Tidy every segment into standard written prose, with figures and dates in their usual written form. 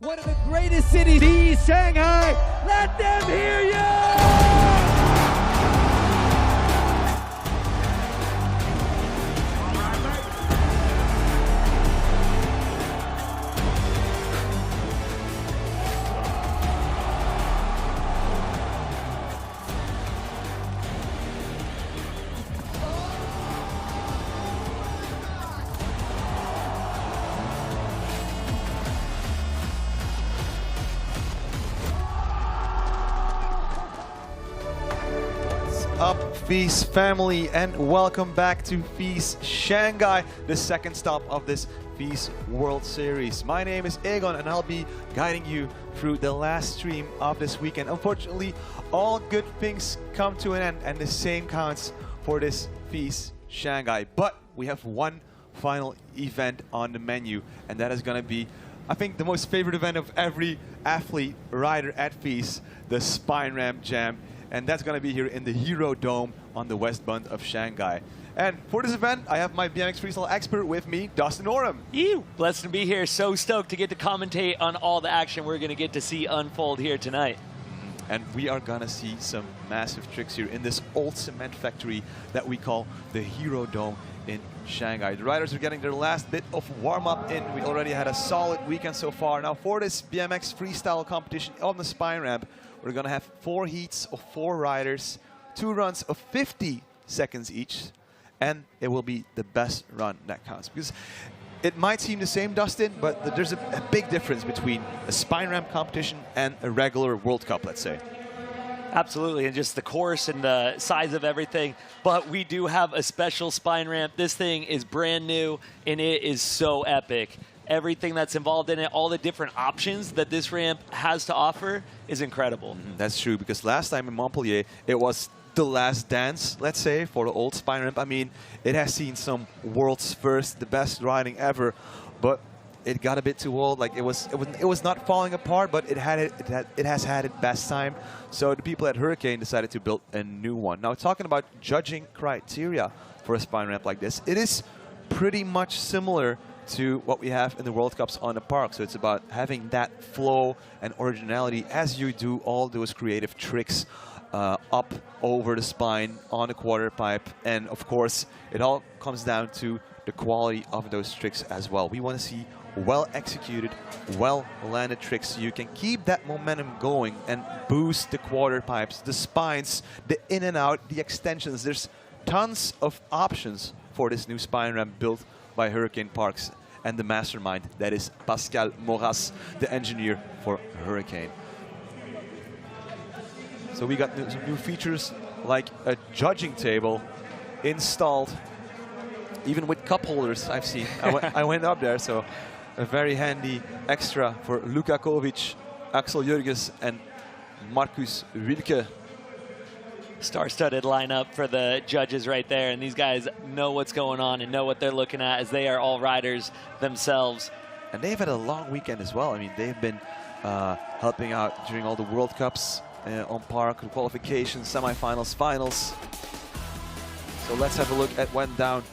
One of the greatest cities, Shanghai. Let them hear you! Up, FISE family, and welcome back to FISE Shanghai, the second stop of this FISE World Series. My name is Egon, and I'll be guiding you through the last stream of this weekend. Unfortunately, all good things come to an end, and the same counts for this FISE Shanghai. But we have one final event on the menu, and that is going to be, I think, the most favorite event of every athlete, rider at FISE, the Spine Ramp Jam. And that's going to be here in the Hero Dome on the west bund of Shanghai. And for this event, I have my BMX Freestyle expert with me, Dustin Oram. Blessed to be here. So stoked to get to commentate on all the action we're going to get to see unfold here tonight. And we are going to see some massive tricks here in this old cement factory that we call the Hero Dome in Shanghai. The riders are getting their last bit of warm-up in. We already had a solid weekend so far. Now for this BMX Freestyle competition on the Spine Ramp, we're going to have 4 heats of 4 riders, 2 runs of 50 seconds each, and it will be the best run that counts. Because it might seem the same, Dustin, but there's a big difference between a Spine Ramp competition and a regular World Cup, let's say. Absolutely, and just the course and the size of everything. But we do have a special Spine Ramp. This thing is brand new, and it is so epic. Everything that's involved in it, all the different options that this ramp has to offer is incredible. That's true, because last time in Montpellier, it was the last dance, let's say, for the old Spine Ramp. I mean, it has seen some world's first, the best riding ever, but it got a bit too old. Like it was not falling apart, but it has had its best time. So the people at Hurricane decided to build a new one. Now, talking about judging criteria for a Spine Ramp like this, it is pretty much similar to what we have in the World Cups on the park. So it's about having that flow and originality as you do all those creative tricks up over the spine, on the quarter pipe. And of course, it all comes down to the quality of those tricks as well. We want to see well executed, well landed tricks so you can keep that momentum going and boost the quarter pipes, the spines, the in and out, the extensions. There's tons of options for this new Spine Ramp built by Hurricane Parks and the mastermind that is Pascal Moras, the engineer for Hurricane. So we got some new features like a judging table installed, even with cup holders. I've seen. I went up there, so a very handy extra for Luka Kovic, Axel Jurgens, and Marcus Wilke. Star-studded lineup for the judges right there, and these guys know what's going on and know what they're looking at, as they are all riders themselves. And they've had a long weekend as well. I mean, they've been helping out during all the World Cups on park, qualifications, semifinals, finals. So let's have a look at what went down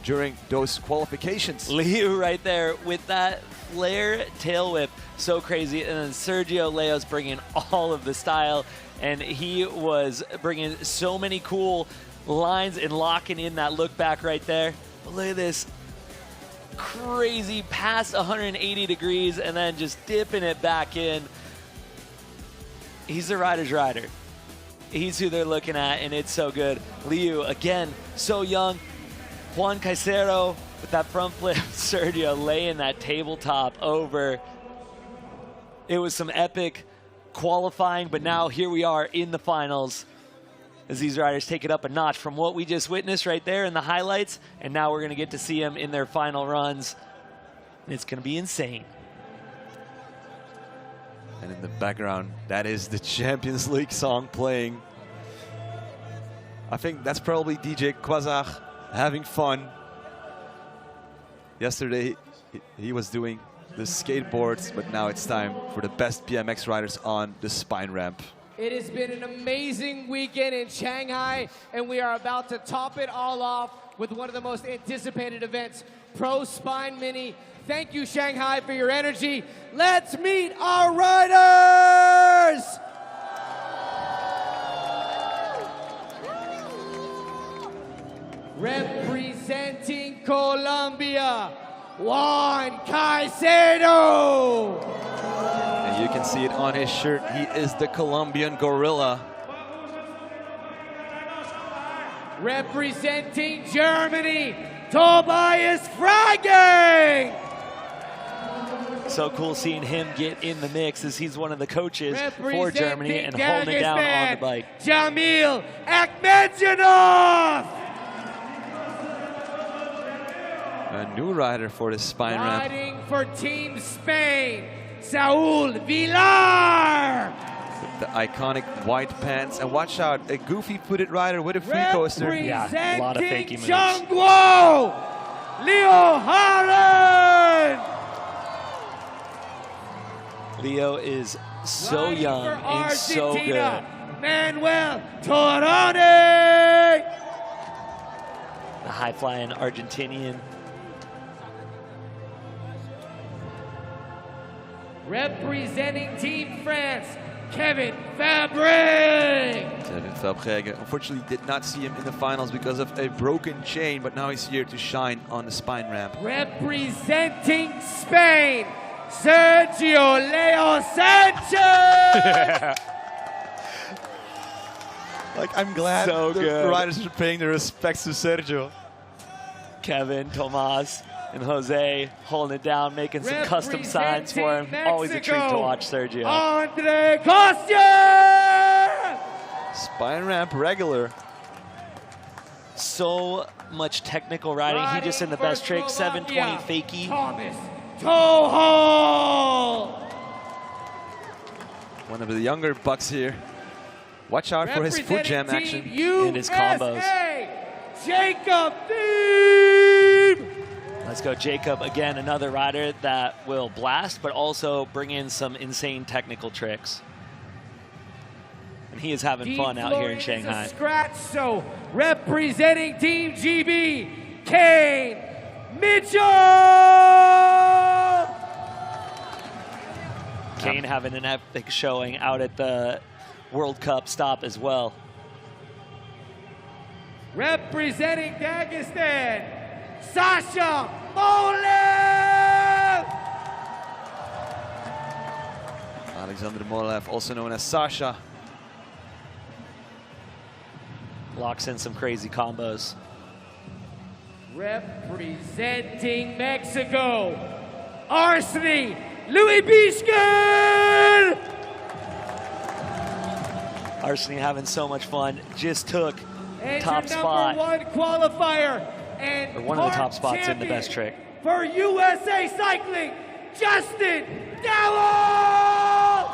during those qualifications. Liu right there with that flare tail whip, so crazy. And then Sergio Leo's bringing all of the style, and he was bringing so many cool lines and locking in that look back right there. But look at this crazy past 180 degrees and then just dipping it back in. He's the rider's rider. He's who they're looking at, and it's so good. Liu, again, so young. Juan Caicero with that front flip. Sergio laying that tabletop over. It was some epic qualifying, but now here we are in the finals as these riders take it up a notch from what we just witnessed right there in the highlights, and now we're going to get to see them in their final runs. And it's going to be insane. And in the background, that is the Champions League song playing. I think that's probably DJ Quasar having fun. Yesterday, he was doing the skateboards, but now it's time for the best BMX riders on the Spine Ramp. It has been an amazing weekend in Shanghai, and we are about to top it all off with one of the most anticipated events, Pro Spine Mini. Thank you, Shanghai, for your energy. Let's meet our riders! Representing Colombia, Juan Caicedo. And you can see it on his shirt. He is the Colombian gorilla. Representing Germany, Tobias Fragang. So cool seeing him get in the mix as he's one of the coaches for Germany and holding it down on the bike. Jamil Akhmedjanov. A new rider for the spine ramp. Riding for Team Spain, Saul Villar. The iconic white pants. And watch out, a goofy-footed rider with a free coaster. Yeah, a lot of fakey moves. Zhangguo, Leo Haran. Leo is so young and so good. Manuel Torrone. The high-flying Argentinian. Representing Team France, Kevin Fabre. Kevin Fabre, unfortunately did not see him in the finals because of a broken chain, but now he's here to shine on the spine ramp. Representing Spain, Sergio Leo Sanchez. Like, I'm glad the riders are paying their respects to Sergio. Kevin, Tomas, and Jose holding it down, making some custom signs for him. Mexico, Always a treat to watch Sergio. Andre Costa. Spine ramp regular. So much technical riding. He just in the best trick, 720 fakie. Thomas Tohol. One of the younger bucks here. Watch out for his foot jam action in his combos. Jacob Thiem. Let's go, Jacob. Again, another rider that will blast, but also bring in some insane technical tricks. And he is having fun out here in Shanghai. Scratch, so representing Team GB, Kane Mitchell. Kane having an epic showing out at the World Cup stop as well. Representing Dagestan, Sasha Molev. Alexander Molev, also known as Sasha. Locks in some crazy combos. Representing Mexico, Arseny Louis Bishkin. Arseny having so much fun. Just took top spot. #1 qualifier and or one of the top spots in the best trick. For USA Cycling, Justin Dowell.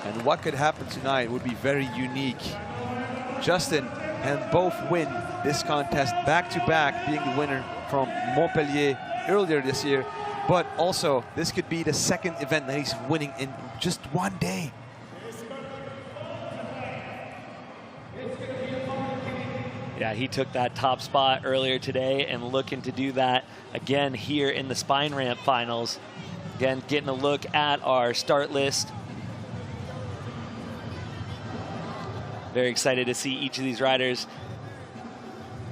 And what could happen tonight would be very unique. Justin can both win this contest back-to-back, being the winner from Montpellier earlier this year. But also, this could be the second event that he's winning in just one day. Yeah, he took that top spot earlier today and looking to do that again here in the spine ramp finals. Again, getting a look at our start list. Very excited to see each of these riders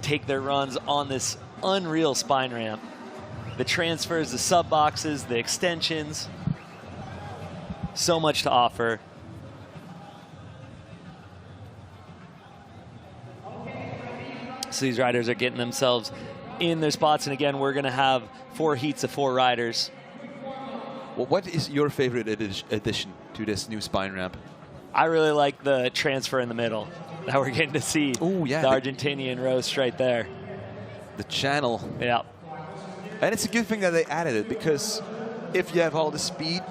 take their runs on this unreal spine ramp. The transfers, the sub boxes, the extensions. So much to offer. So these riders are getting themselves in their spots. And again, we're going to have 4 heats of 4 riders. Well, what is your favorite addition to this new spine ramp? I really like the transfer in the middle that we're getting to see. Oh, yeah. The Argentinian roast right there. The channel. Yeah. And it's a good thing that they added it, because if you have all the speed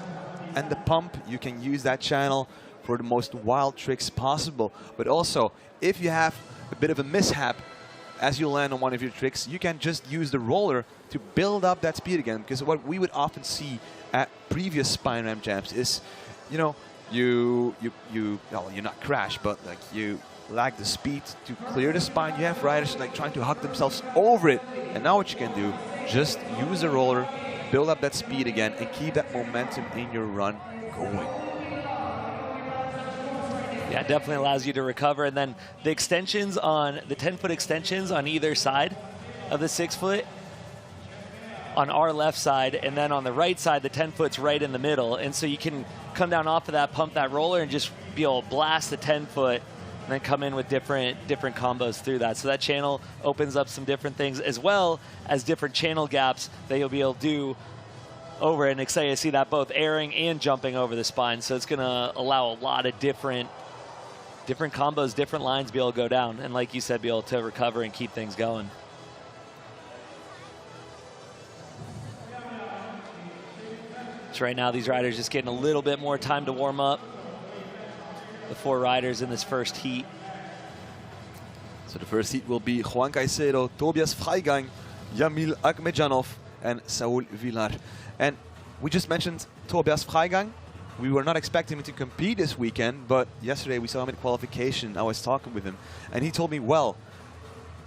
and the pump, you can use that channel for the most wild tricks possible. But also, if you have a bit of a mishap as you land on one of your tricks, you can just use the roller to build up that speed again. Because what we would often see at previous spine ramp jams is, you know, you not crash, but like you lack the speed to clear the spine. You have riders like trying to hug themselves over it. And now what you can do, just use the roller, build up that speed again, and keep that momentum in your run going. Yeah, it definitely allows you to recover. And then the extensions on, the 10-foot extensions on either side of the 6-foot, on our left side, and then on the right side, the 10-foot's right in the middle. And so you can come down off of that, pump that roller, and just be able to blast the 10-foot and then come in with different combos through that. So that channel opens up some different things, as well as different channel gaps that you'll be able to do over. And excited to see that both airing and jumping over the spine. So it's going to allow a lot of different combos, different lines be able to go down. And like you said, be able to recover and keep things going. So right now, these riders just getting a little bit more time to warm up. The 4 riders in this first heat. So the first heat will be Juan Caicedo, Tobias Freigang, Jamil Akhmedjanov, and Saul Villar. And we just mentioned Tobias Freigang. We were not expecting him to compete this weekend, but yesterday we saw him in qualification. I was talking with him, and he told me, well,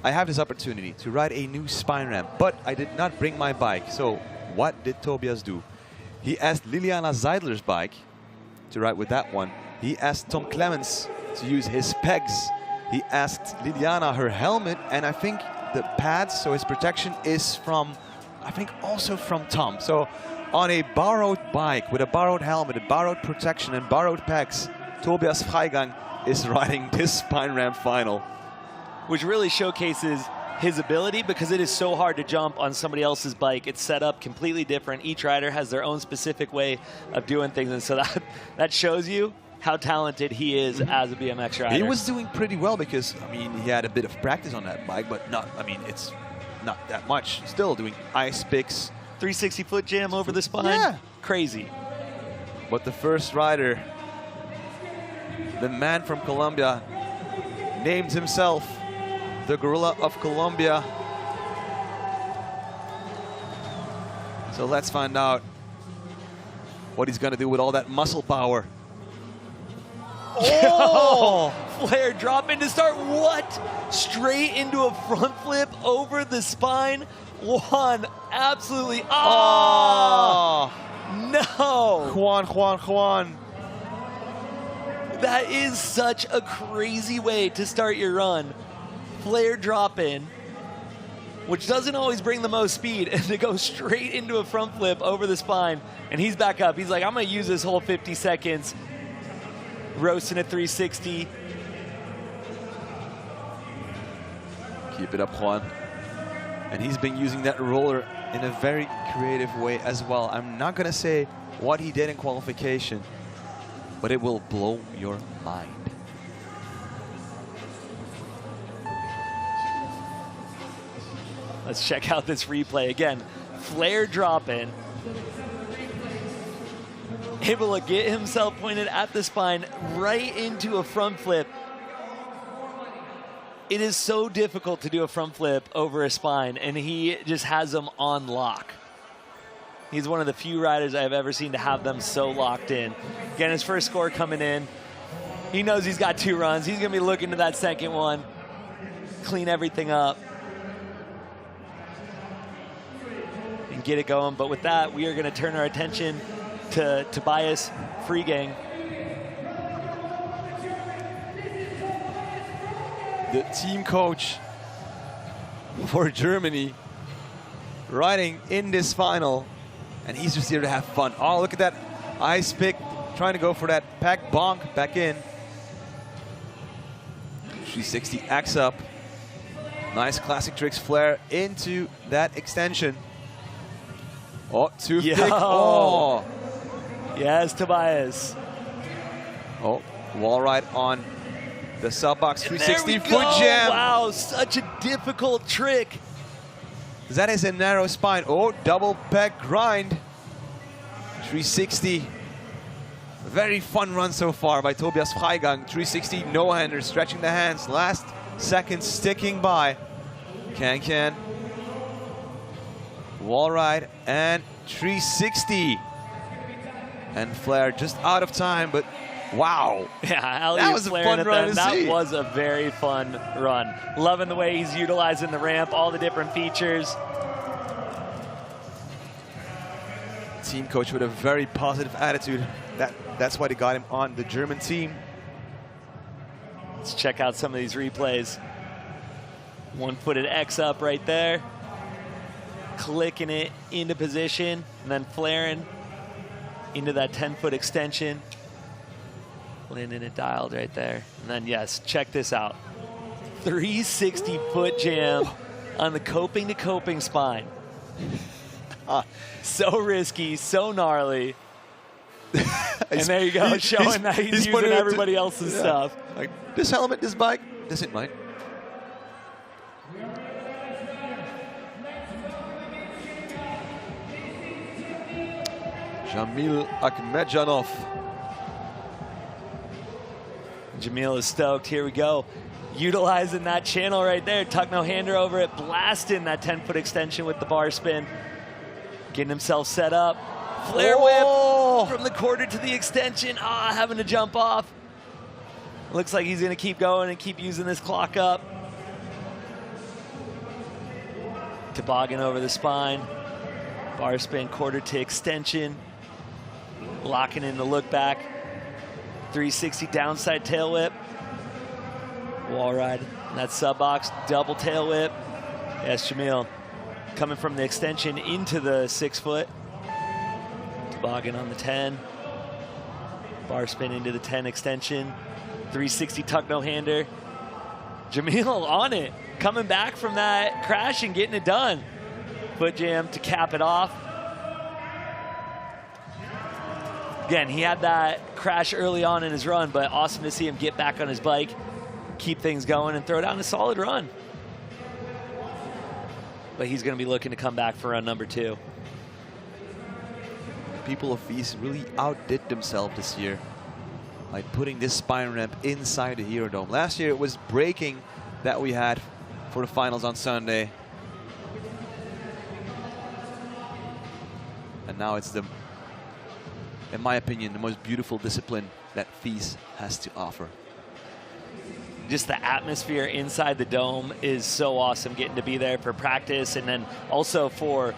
I have this opportunity to ride a new spine ramp, but I did not bring my bike. So what did Tobias do? He asked Liliana Zeidler's bike to ride with that one. He asked Tom Clemens to use his pegs. He asked Liliana her helmet, and I think the pads, so his protection is from, I think also from Tom. So on a borrowed bike with a borrowed helmet, a borrowed protection, and borrowed pegs, Tobias Freigang is riding this spine ramp final. Which really showcases his ability, because it is so hard to jump on somebody else's bike. It's set up completely different. Each rider has their own specific way of doing things, and so that shows you how talented he is as a BMX rider. He was doing pretty well because, I mean, he had a bit of practice on that bike, but not, I mean, it's not that much. Still doing ice picks. 360-foot jam over the spine. Yeah. Crazy. But the first rider, the man from Colombia, named himself the Gorilla of Colombia. So let's find out what he's going to do with all that muscle power. Oh! Flare drop in to start. What? Straight into a front flip over the spine. Juan, absolutely. Oh! No! Juan. That is such a crazy way to start your run. Flare drop in, which doesn't always bring the most speed, and to go straight into a front flip over the spine. And he's back up. He's like, I'm going to use this whole 50 seconds. Roasting at 360. Keep it up, Juan. And he's been using that roller in a very creative way as well. I'm not going to say what he did in qualification, but it will blow your mind. Let's check out this replay again. Flare drop in. Able to get himself pointed at the spine right into a front flip. It is so difficult to do a front flip over a spine, and he just has them on lock. He's one of the few riders I've ever seen to have them so locked in. Again, his first score coming in. He knows he's got 2 runs. He's going to be looking to that second one, clean everything up, and get it going. But with that, we are going to turn our attention to Tobias Freigang. The team coach for Germany riding in this final, and he's just here to have fun. Oh, look at that ice pick, trying to go for that pack bonk back in. 360 X up. Nice classic tricks flare into that extension. Oh, too thick. Oh. Yes, Tobias. Oh, wall ride on the sub box 360 foot jam. Wow, such a difficult trick. That is a narrow spine. Oh, double peg grind. 360. Very fun run so far by Tobias Freigang. 360 no-hander, stretching the hands. Last second sticking by. Can. Wall ride and 360. And Flare just out of time, but Wow. Yeah, That was a fun run to That see. was a very fun run. Loving the way he's utilizing the ramp, all the different features. Team coach with a very positive attitude. That's why they got him on the German team. Let's check out some of these replays. One-footed X up right there. Clicking it into position, and then flaring into that 10-foot extension. Landing it dialed right there. And then, yes, check this out. 360-foot jam on the coping to coping spine. So risky, so gnarly. And there you go, showing that he's using everybody else's stuff. Like, this helmet, this bike, this ain't mine. Jamil Akhmedjanov. Jamil is stoked. Here we go. Utilizing that channel right there. Tuck no hander over it. Blasting that 10-foot extension with the bar spin. Getting himself set up. Flare whip from the quarter to the extension. Having to jump off. Looks like he's going to keep going and keep using this clock up. Toboggan over the spine. Bar spin, quarter to extension. Locking in the look back. 360 downside tail whip. Wall ride. And that sub box, double tail whip. Yes, Jamil. Coming from the extension into the 6-foot. Toboggan on the 10. Bar spin into the 10 extension. 360 tuck no hander. Jamil on it. Coming back from that crash and getting it done. Foot jam to cap it off. Again, he had that crash early on in his run, but awesome to see him get back on his bike, keep things going, and throw down a solid run. But he's going to be looking to come back for run number 2. People of FISE really outdid themselves this year by putting this spine ramp inside the Hero Dome. Last year it was braking that we had for the finals on Sunday. And now it's the, in my opinion, the most beautiful discipline that FISE has to offer. Just the atmosphere inside the dome is so awesome, getting to be there for practice and then also for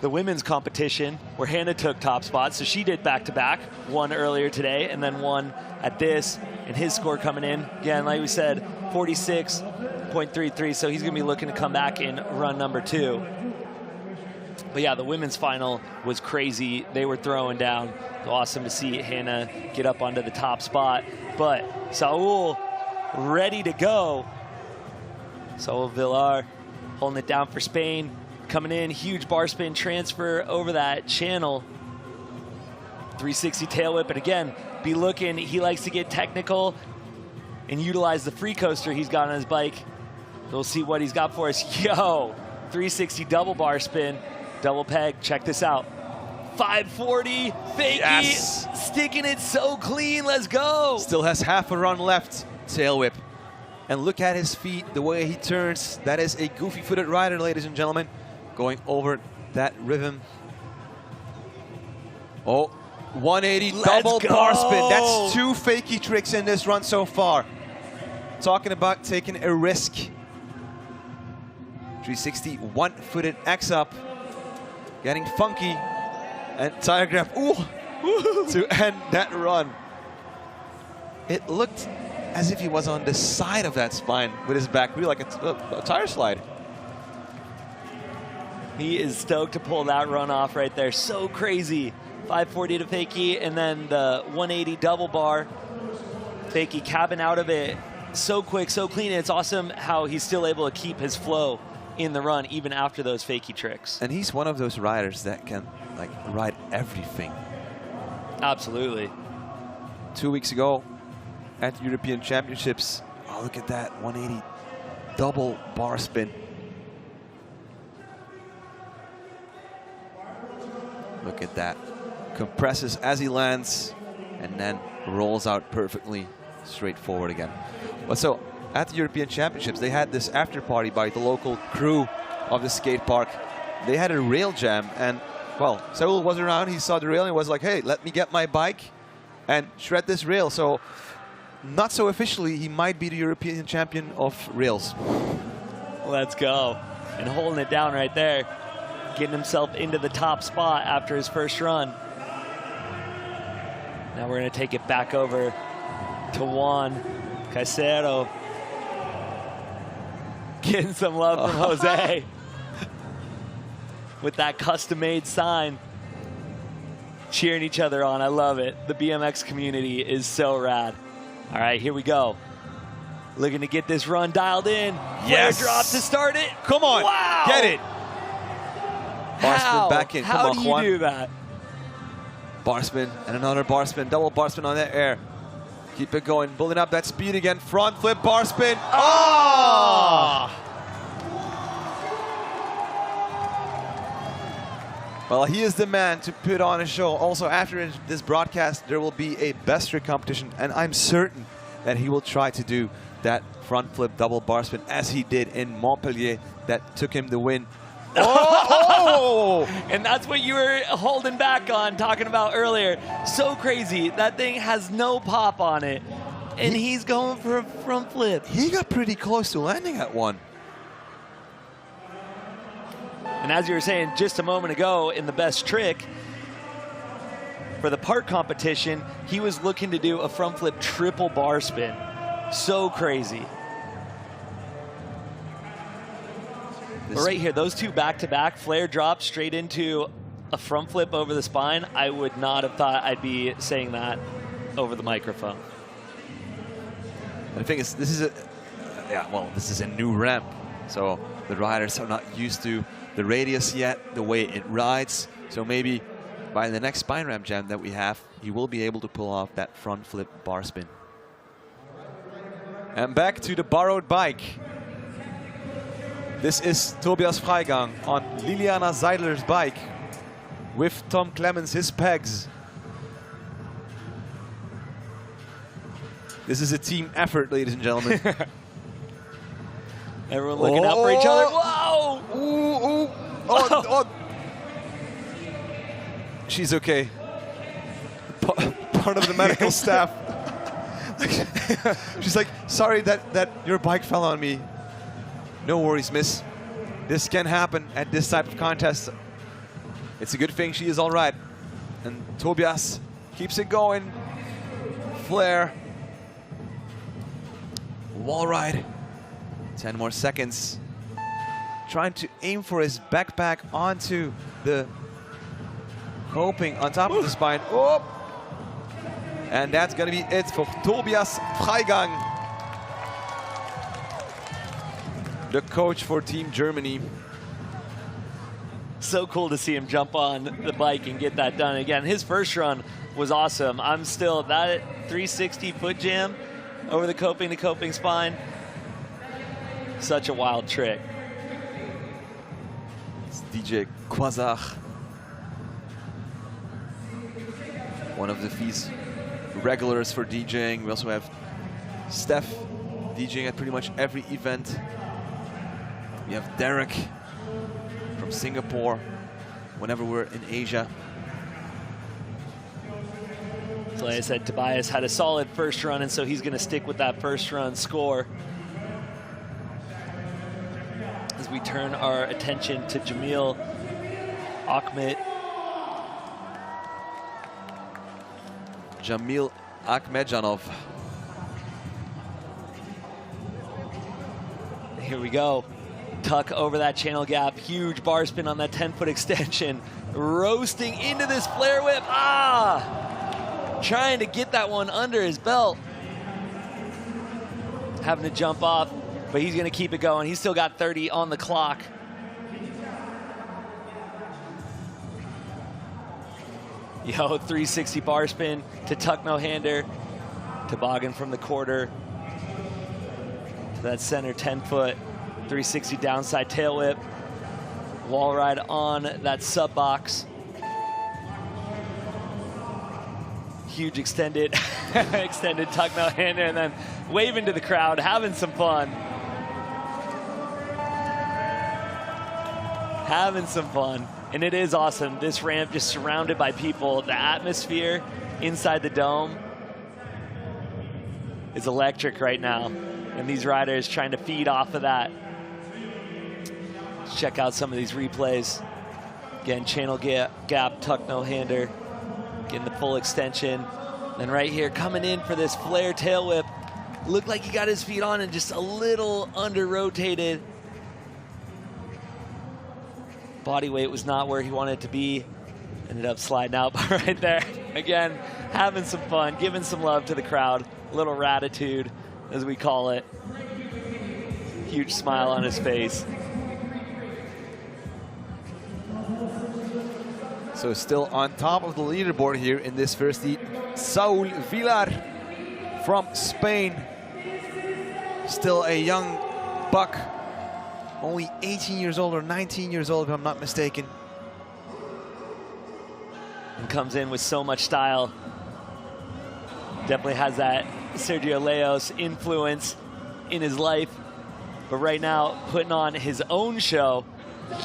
the women's competition where Hannah took top spot. So she did back-to-back, one earlier today and then one at this, and his score coming in. Again, like we said, 46.33, so he's going to be looking to come back in run number 2. But yeah, the women's final was crazy. They were throwing down. Awesome to see Hannah get up onto the top spot. But Saul ready to go. Saul Villar holding it down for Spain. Coming in, huge bar spin transfer over that channel. 360 tail whip, and again, be looking. He likes to get technical and utilize the free coaster he's got on his bike. We'll see what he's got for us. Yo, 360 double bar spin. Double peg, check this out. 540, fakie, yes. Sticking it so clean, let's go. Still has half a run left, tail whip. And look at his feet, the way he turns. That is a goofy-footed rider, ladies and gentlemen, going over that rhythm. Oh, 180 double bar spin. That's 2 fakie tricks in this run so far. Talking about taking a risk. 360 one-footed X up. Getting funky, and tire grab to end that run. It looked as if he was on the side of that spine with his back wheel, like a tire slide. He is stoked to pull that run off right there. So crazy. 540 to fakie, and then the 180 double bar. Fakie cabin out of it. So quick, so clean. And it's awesome how he's still able to keep his flow in the run even after those fakie tricks. And he's one of those riders that can like ride everything. Absolutely. 2 weeks ago at the European Championships, oh, look at that 180 double bar spin. Look at that. Compresses as he lands and then rolls out perfectly straight forward again. Well, so at the European Championships, they had this after party by the local crew of the skate park. They had a rail jam, and well, Saul was around, he saw the rail and was like, hey, let me get my bike and shred this rail. So not so officially, he might be the European champion of rails. Let's go. And holding it down right there. Getting himself into the top spot after his first run. Now we're going to take it back over to Juan Caicedo. Getting some love from Jose. With that custom-made sign. Cheering each other on. I love it. The BMX community is so rad. All right, here we go. Looking to get this run dialed in. Yes. Flare drop to start it. Come on. Wow. Get it. Bar spin back in. Come How on, do you Juan. do that? Bar spin and another bar spin. Double bar spin on that air. Keep it going. Building up that speed again. Front flip bar spin. Oh! Well, he is the man to put on a show. Also, after this broadcast, there will be a best trick competition, and I'm certain that he will try to do that front flip double bar spin as he did in Montpellier that took him the win. Oh! And that's what you were holding back on, talking about earlier. So crazy. That thing has no pop on it. And he's going for a front flip. He got pretty close to landing at one. And as you were saying just a moment ago in the best trick, for the park competition, he was looking to do a front flip triple bar spin. So crazy. But right here, those two back-to-back, flare drop straight into a front flip over the spine. I would not have thought I'd be saying that over the microphone. The thing is, this is a new ramp. So the riders are not used to the radius yet, the way it rides. So maybe by the next spine ramp jam that we have, he will be able to pull off that front flip bar spin. And back to the borrowed bike. This is Tobias Freigang on Liliana Seidler's bike with Tom Clemens, his pegs. This is a team effort, ladies and gentlemen. Everyone looking out for each other. Whoa! Ooh, ooh. Oh, oh. She's okay. Part of the medical staff. She's like, sorry that your bike fell on me. No worries, miss. This can happen at this type of contest. It's a good thing she is all right. And Tobias keeps it going. Flare. Wall ride. 10 more seconds. Trying to aim for his backpack onto the coping on top of the spine. Oh! And that's going to be it for Tobias Freigang, the coach for Team Germany. So cool to see him jump on the bike and get that done. Again, his first run was awesome. I'm still, that 360 foot jam over the coping to coping spine. Such a wild trick. It's DJ Quasar, one of the FISE regulars for DJing. We also have Steph DJing at pretty much every event. We have Derek from Singapore whenever we're in Asia. So like I said, Tobias had a solid first run, and so he's going to stick with that first run score. As we turn our attention to Jamil Ahmed. Jamil Akhmedjanov. Here we go. Tuck over that channel gap. Huge bar spin on that 10-foot extension. Roasting into this flare whip. Ah! Trying to get that one under his belt. Having to jump off, but he's going to keep it going. He's still got 30 on the clock. Yo, 360 bar spin to tuck no-hander. Toboggan from the quarter to that center 10-foot. 360 downside tail whip. Wall ride on that sub box. Huge extended extended tuck no-hander, and then waving to the crowd, having some fun. Having some fun. And it is awesome. This ramp just surrounded by people. The atmosphere inside the dome is electric right now. And these riders trying to feed off of that. Let's check out some of these replays. Again, channel gap, tuck no-hander, getting the full extension. And right here, coming in for this flare tail whip. Looked like he got his feet on and just a little under-rotated. Body weight was not where he wanted it to be. Ended up sliding out right there. Again, having some fun, giving some love to the crowd. A little ratitude, as we call it. Huge smile on his face. So still on top of the leaderboard here in this first heat, Saul Villar from Spain. Still a young buck, only 18 years old or 19 years old if I'm not mistaken. And comes in with so much style. Definitely has that Sergio Leos influence in his life. But right now, putting on his own show.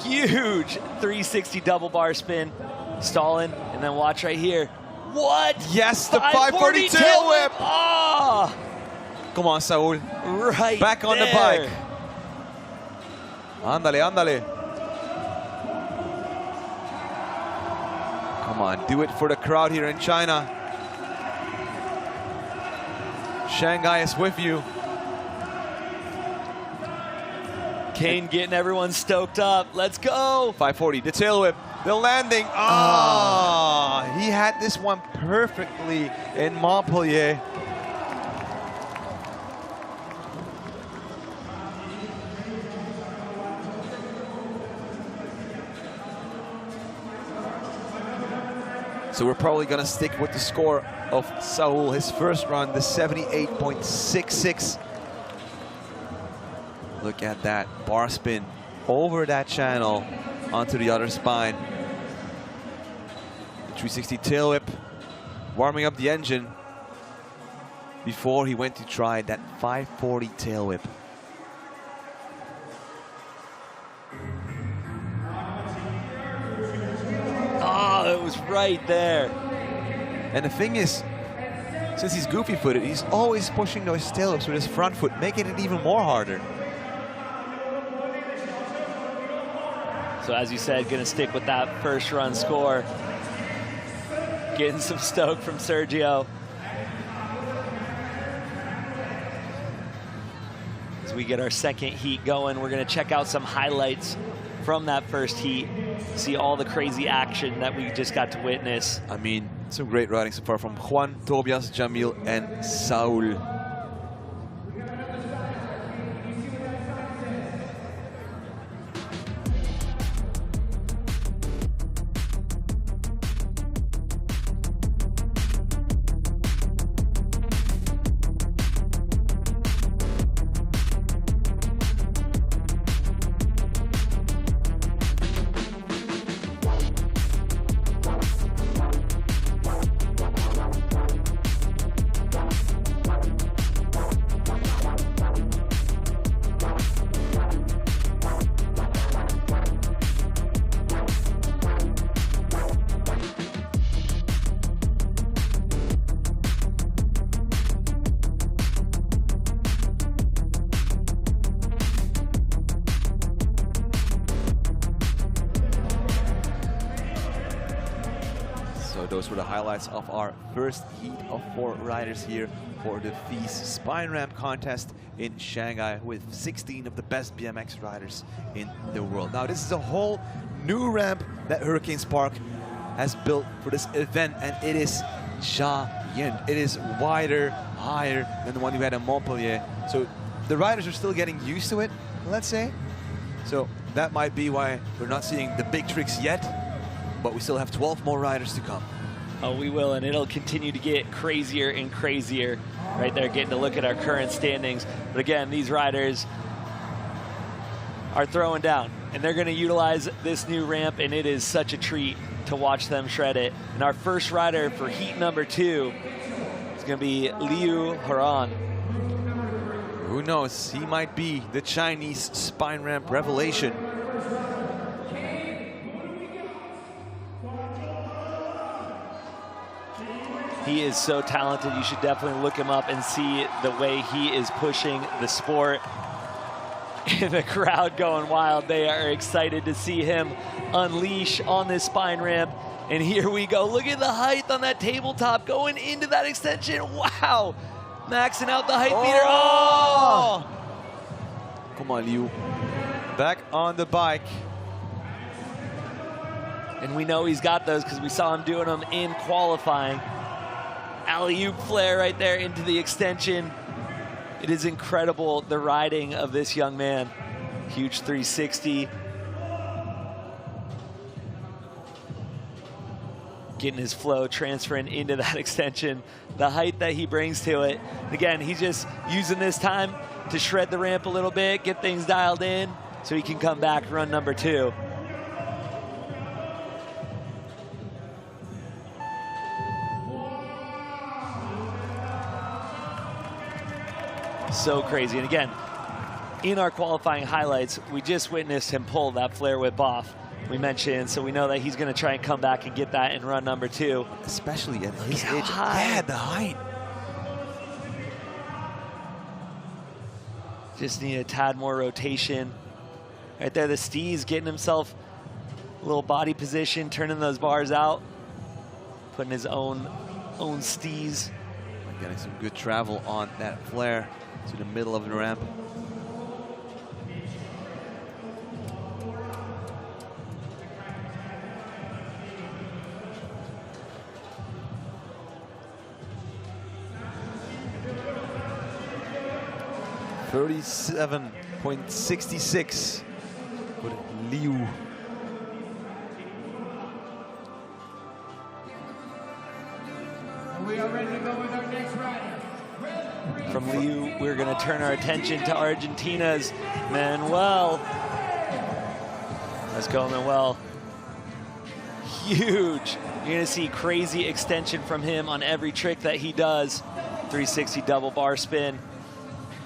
Huge 360 double bar spin. Stalling, and then watch right here. What? Yes, the 540 tail whip. Oh! Come on, Saul. Right back on there. the bike. Ándale, ándale. Come on, do it for the crowd here in China. Shanghai is with you. Kane getting everyone stoked up. Let's go. 540, the tail whip, the landing. Ah, he had this one perfectly in Montpellier. So we're probably gonna stick with the score of Saul, his first run, the 78.66. Look at that bar spin over that channel onto the other spine. The 360 tail whip, warming up the engine before he went to try that 540 tail whip. Oh, it was right there. And the thing is, since he's goofy-footed, he's always pushing those tail whips with his front foot, making it even more harder. So as you said, gonna stick with that first run score. Getting some stoke from Sergio. As we get our second heat going, we're gonna check out some highlights from that first heat. See all the crazy action that we just got to witness. I mean, some great riding so far from Juan, Tobias, Jamil, and Saul. Those were the highlights of our first heat of 4 riders here for the FISE Spine Ramp contest in Shanghai with 16 of the best BMX riders in the world. Now this is a whole new ramp that Hurricane Spark has built for this event, and it is giant. It is wider, higher than the one we had in Montpellier. So the riders are still getting used to it, let's say. So that might be why we're not seeing the big tricks yet, but we still have 12 more riders to come. Oh, we will, and it'll continue to get crazier and crazier. Right there, getting to look at our current standings. But again, these riders are throwing down, and they're going to utilize this new ramp, and it is such a treat to watch them shred it. And our first rider for heat number 2 is going to be Liu Horan. Who knows? He might be the Chinese spine ramp revelation. He is so talented. You should definitely look him up and see the way he is pushing the sport. And the crowd going wild. They are excited to see him unleash on this spine ramp. And here we go. Look at the height on that tabletop going into that extension. Wow. Maxing out the height meter. Oh! Come on, Liu. Back on the bike. And we know he's got those because we saw him doing them in qualifying. Alley-oop flare right there into the extension. It is incredible, the riding of this young man. Huge 360. Getting his flow, transferring into that extension. The height that he brings to it. Again, he's just using this time to shred the ramp a little bit, get things dialed in, so he can come back run number 2. So crazy. And again, in our qualifying highlights, we just witnessed him pull that flare whip off. We mentioned, so we know that he's going to try and come back and get that in run number 2. Especially at his age. High. Yeah, the height. Just need a tad more rotation. Right there, the Steez getting himself a little body position, turning those bars out, putting his own Steez. Getting some good travel on that flare to the middle of the ramp. .67.66 with Liu. We are ready to go with our next rider. From Liu, we're going to turn our attention to Argentina's Manuel. Let's go, Manuel. Huge. You're going to see crazy extension from him on every trick that he does. 360 double bar spin.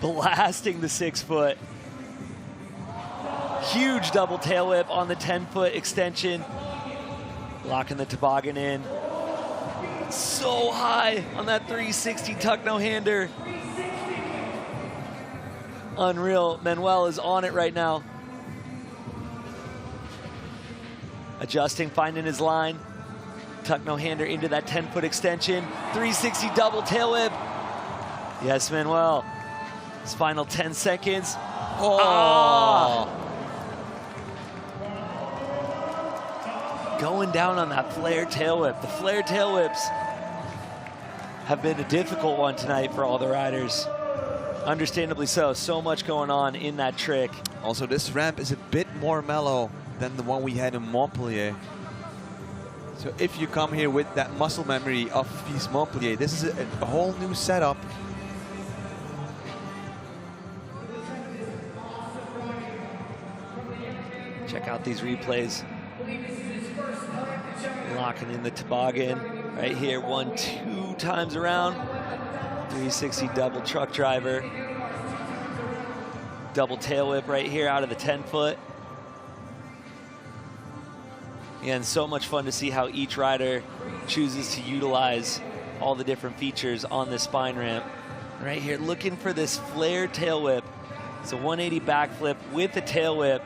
Blasting the 6-foot. Huge double tail whip on the 10-foot extension. Locking the toboggan in. So high on that 360 tuck no-hander. Unreal. Manuel is on it right now. Adjusting, finding his line. Tuck no-hander into that 10-foot extension. 360 double tail whip. Yes, Manuel. His final 10 seconds. Oh! Ah! Going down on that flare tail whip. The flare tail whips have been a difficult one tonight for all the riders. Understandably so. So much going on in that trick. Also, this ramp is a bit more mellow than the one we had in Montpellier. So if you come here with that muscle memory of FISE Montpellier, this is a whole new setup. Check out these replays. Locking in the toboggan right here. 1-2 times around. 360 double truck driver. Double tail whip right here out of the 10-foot. And so much fun to see how each rider chooses to utilize all the different features on this spine ramp. Right here, looking for this flare tail whip. It's a 180 backflip with the tail whip.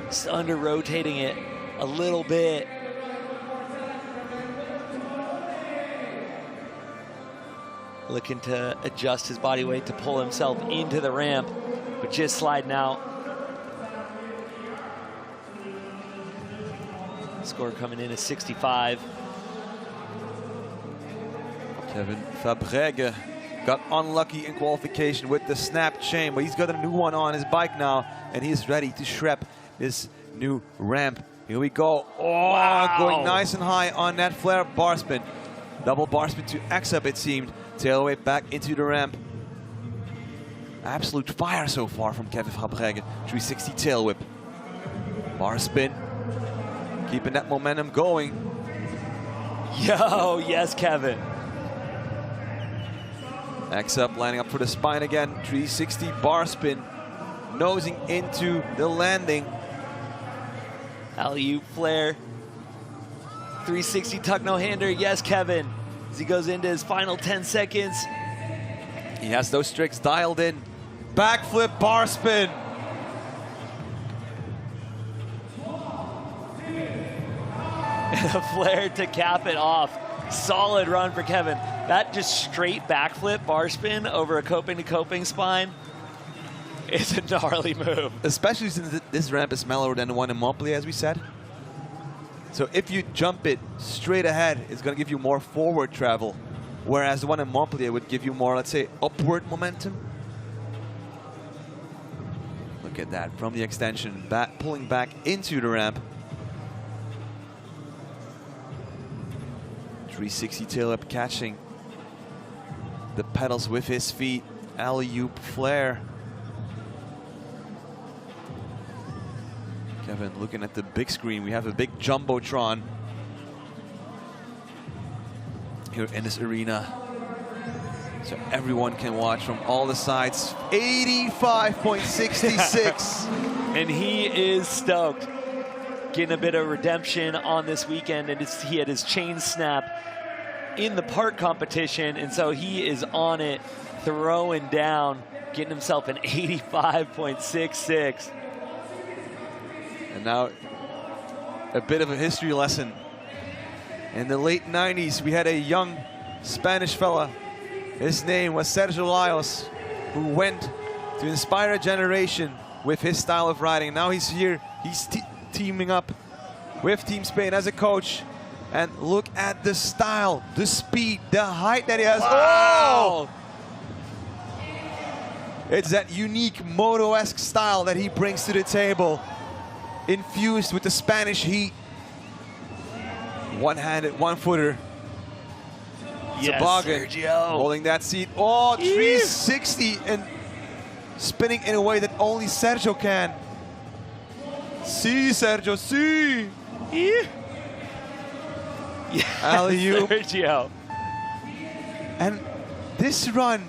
Just under rotating it a little bit. Looking to adjust his body weight to pull himself into the ramp, but just sliding out. Score coming in at 65. Kevin Fabrègue got unlucky in qualification with the snap chain, but he's got a new one on his bike now, and he's ready to shrep this new ramp. Here we go. Oh, wow. Going nice and high on that flare bar spin. Double bar spin to X up, it seemed. Tail whip back into the ramp. Absolute fire so far from Kevin Fabrègue. 360 tail whip. Bar spin. Keeping that momentum going. Yo, yes, Kevin. X up, lining up for the spine again. 360 bar spin. Nosing into the landing. Alley-oop flare. 360 tuck no-hander, yes, Kevin. As he goes into his final 10 seconds. He has those tricks dialed in. Backflip, bar spin. And a flare to cap it off. Solid run for Kevin. That just straight backflip bar spin over a coping to coping spine is a gnarly move. Especially since this ramp is mellower than the one in Montpellier, as we said. So if you jump it straight ahead, it's going to give you more forward travel. Whereas the one in Montpellier would give you more, let's say, upward momentum. Look at that, from the extension, pulling back into the ramp. 360 tail up, catching the pedals with his feet. Alley-oop flare. Kevin looking at the big screen. We have a big jumbotron here in this arena, so everyone can watch from all the sides. 85.66. And he is stoked. Getting a bit of redemption on this weekend, and he had his chain snap in the park competition, and so he is on it, throwing down, getting himself an 85.66. And now a bit of a history lesson. In the late 90s, we had a young Spanish fella. His name was Sergio Laios, who went to inspire a generation with his style of riding. Now he's here, he's teaming up with Team Spain as a coach. And look at the style, the speed, the height that he has. Wow. Oh! It's that unique moto-esque style that he brings to the table, infused with the Spanish heat. One-handed, one-footer. Yes, Toboggan, Sergio. holding that seat. Oh, 360 and spinning in a way that only Sergio can. See, Sergio, see. Yes, Alley-oop. Sergio. And this run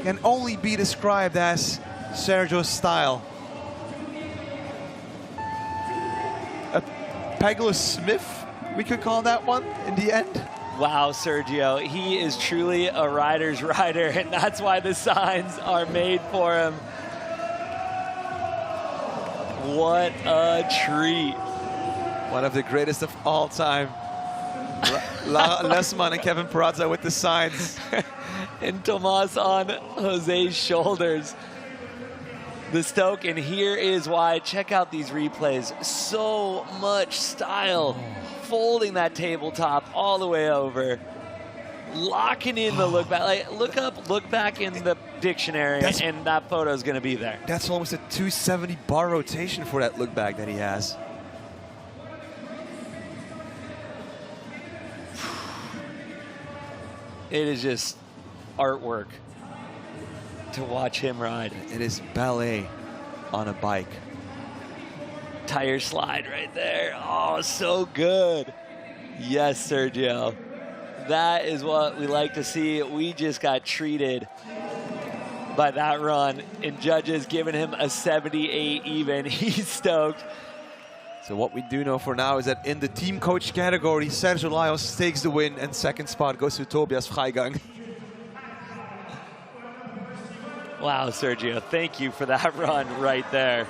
can only be described as Sergio's style. A Pegless Smith, we could call that one in the end. Wow, Sergio, he is truly a rider's rider, and that's why the signs are made for him. What a treat. One of the greatest of all time. Lesman and Kevin Perazza with the signs. And Tomas on Jose's shoulders. The Stoke, and here is why. Check out these replays. So much style. Folding that tabletop all the way over. Locking in the look back. Like, look back in the dictionary, and that photo is going to be there. That's almost a 270 bar rotation for that look back that he has. It is just artwork to watch him ride. It is ballet on a bike. Tire slide right there. Oh, so good. Yes, Sergio. That is what we like to see. We just got treated by that run, and judges giving him a 78 even. He's stoked. So what we do know for now is that in the team coach category, Sergio Laios takes the win, and second spot goes to Tobias Freigang. Wow, Sergio, thank you for that run right there.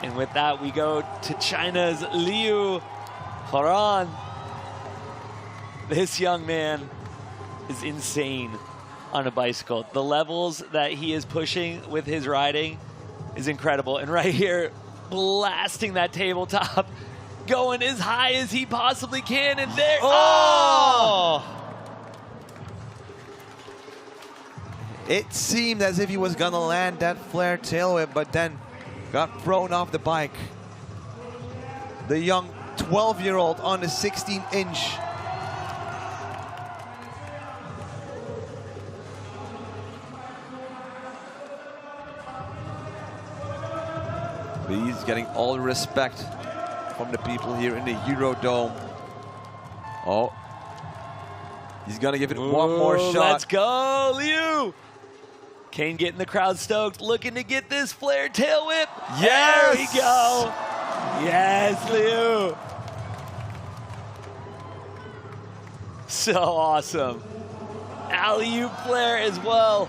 And with that, we go to China's Liu Horan. This young man is insane on a bicycle. The levels that he is pushing with his riding is incredible. And right here, blasting that tabletop, going as high as he possibly can, and there, oh! It seemed as if he was gonna land that flare tail whip, but then got thrown off the bike. The young 12-year-old on the 16-inch. He's getting all the respect from the people here in the Eurodome. Oh, he's gonna give it one more shot. Let's go, Liu! Kane getting the crowd stoked, looking to get this flare tail whip. Yes! There we go. Yes, Liu. So awesome. Alley-oop flare as well.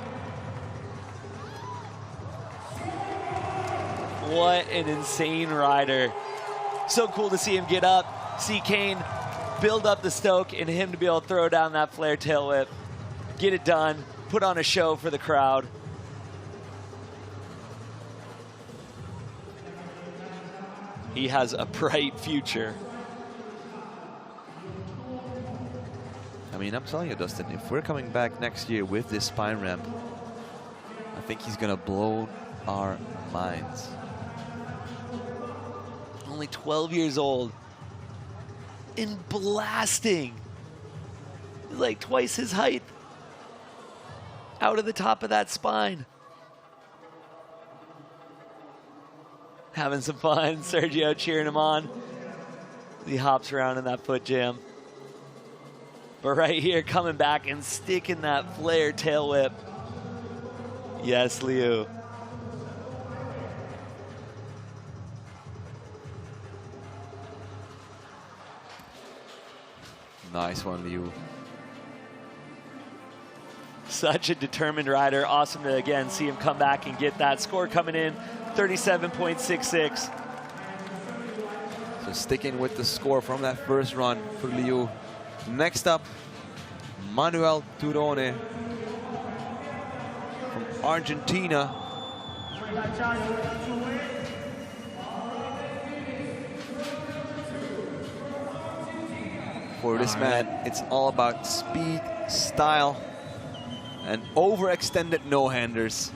What an insane rider. So cool to see him get up, see Kane build up the stoke, and him to be able to throw down that flare tail whip, get it done, put on a show for the crowd. He has a bright future. I mean, I'm telling you, Dustin, if we're coming back next year with this spine ramp, I think he's going to blow our minds. Only 12 years old. And blasting. He's like twice his height. Out of the top of that spine. Having some fun. Sergio cheering him on. He hops around in that foot jam. But right here, coming back and sticking that flare tail whip. Yes, Liu. Nice one, Liu. Such a determined rider. Awesome to, again, see him come back and get that score coming in, 37.66. So sticking with the score from that first run for Liu. Next up, Manuel Turone from Argentina. For this man, it's all about speed, style, and overextended no-handers.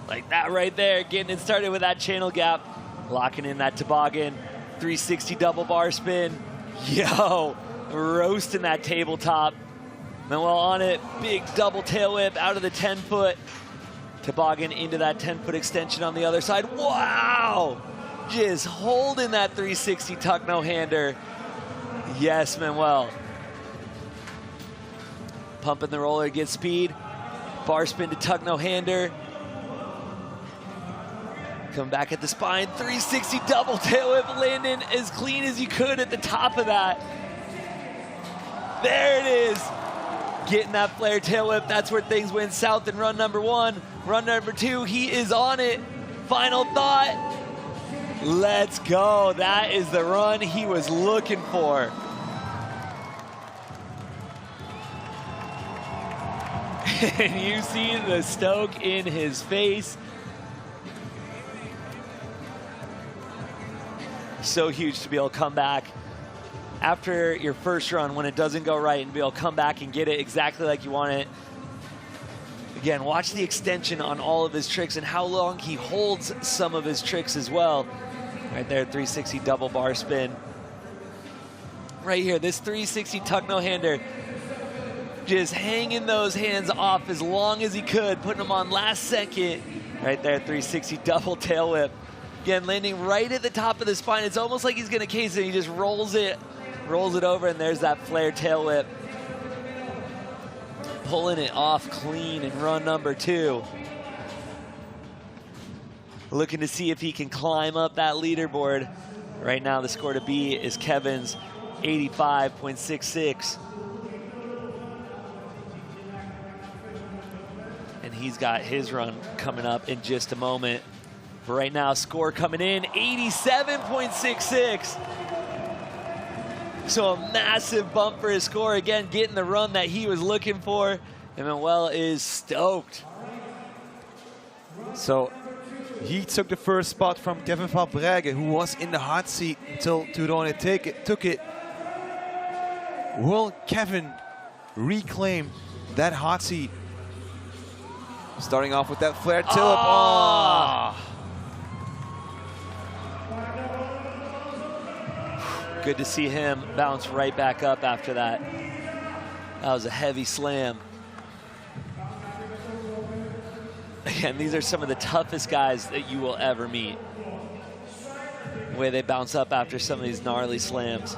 Like that right there, getting it started with that channel gap, locking in that toboggan, 360 double bar spin. Yo, roasting that tabletop. Manuel on it, big double tail whip out of the 10-foot. Toboggan into that 10-foot extension on the other side. Wow! Just holding that 360 tuck no-hander. Yes, Manuel. Pumping the roller, get speed. Bar spin to tuck no-hander. Come back at the spine, 360 double tail whip, landing as clean as you could at the top of that. There it is. Getting that flare tail whip, that's where things went south in run number 1. Run number 2, he is on it. Final thought. Let's go. That is the run he was looking for. And you see the stoke in his face. So huge to be able to come back after your first run when it doesn't go right and be able to come back and get it exactly like you want it. Again, watch the extension on all of his tricks and how long he holds some of his tricks as well. Right there, 360 double bar spin. Right here, this 360 tuck no-hander. Just hanging those hands off as long as he could, putting them on last second. Right there, 360 double tail whip. Again, landing right at the top of the spine. It's almost like he's gonna case it. He just rolls it over, and there's that flare tail whip. Pulling it off clean in run number 2. Looking to see if he can climb up that leaderboard. Right now, the score to beat is Kevin's 85.66. And he's got his run coming up in just a moment. But right now, score coming in, 87.66. So a massive bump for his score. Again, getting the run that he was looking for. And Manuel is stoked. So he took the first spot from Kevin van Bragge, who was in the hot seat until Turone took it. Will Kevin reclaim that hot seat? Starting off with that flare tillip. Oh. Good to see him bounce right back up after that. That was a heavy slam. Again, these are some of the toughest guys that you will ever meet. The way they bounce up after some of these gnarly slams.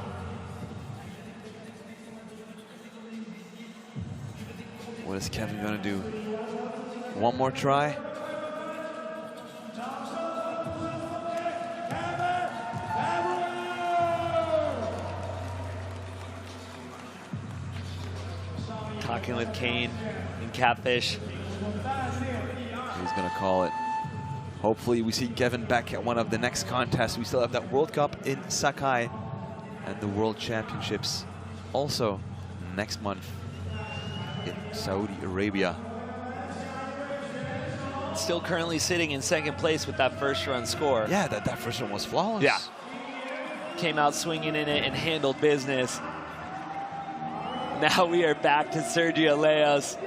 What is Kevin gonna do? One more try. Talking with Kane and Catfish. He's going to call it. Hopefully we see Kevin back at one of the next contests. We still have that World Cup in Shanghai and the World Championships also next month in Saudi Arabia. Still currently sitting in second place with that first run score. Yeah, that first one was flawless. Yeah. Came out swinging in it and handled business. Now we are back to Sergio Leos.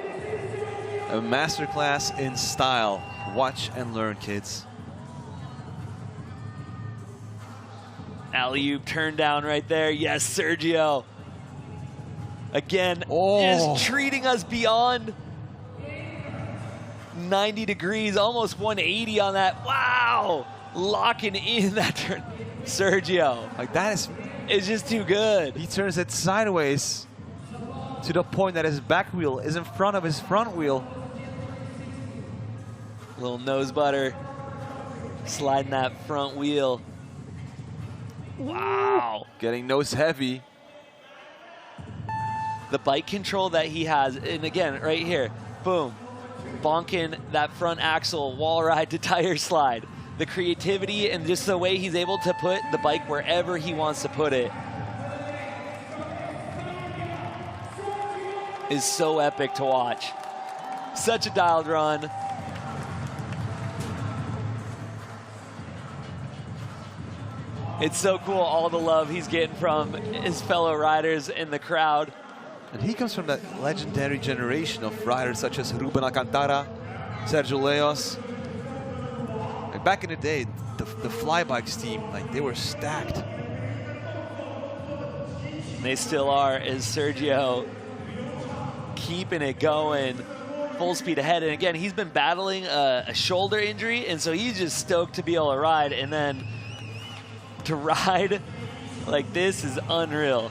A masterclass in style. Watch and learn, kids. Alley-oop turn down right there. Yes, Sergio. Again, Oh. just treating us beyond 90 degrees, almost 180 on that. Wow. Locking in that turn. Sergio. Like that is just too good. He turns it sideways to the point that his back wheel is in front of his front wheel. Little nose butter. Sliding that front wheel. Wow. Getting nose heavy. The bike control that he has, and again, right here, boom. Bonking that front axle, wall ride to tire slide. The creativity and just the way he's able to put the bike wherever he wants to put it is so epic to watch. Such a dialed run. It's so cool, all the love he's getting from his fellow riders in the crowd. And he comes from that legendary generation of riders such as Ruben Alcantara, Sergio Leos. Like back in the day, the Flybikes team, like they were stacked. They still are, as Sergio keeping it going, full speed ahead. And again, he's been battling a shoulder injury, and so he's just stoked to be able to ride. And then to ride like this is unreal.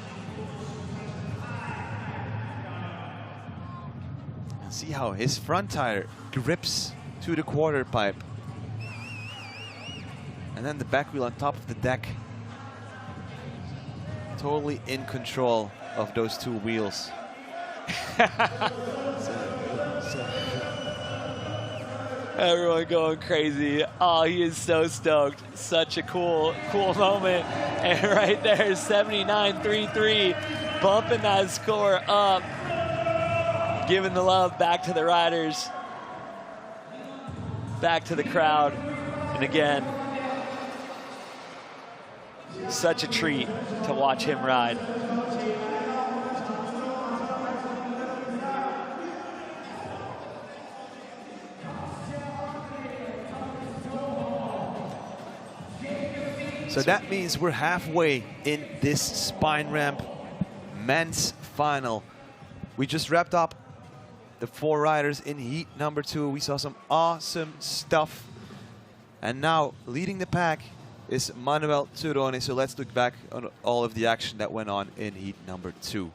And see how his front tire grips to the quarter pipe. And then the back wheel on top of the deck. Totally in control of those two wheels. Everyone going crazy. Oh, he is so stoked. Such a cool moment. And right there, 79.33, bumping that score up. Giving the love back to the riders. Back to the crowd. And again, such a treat to watch him ride. So that means we're halfway in this spine ramp men's final. We just wrapped up the 4 riders in heat number 2. We saw some awesome stuff. And now leading the pack is Manuel Turone. So let's look back on all of the action that went on in heat number 2.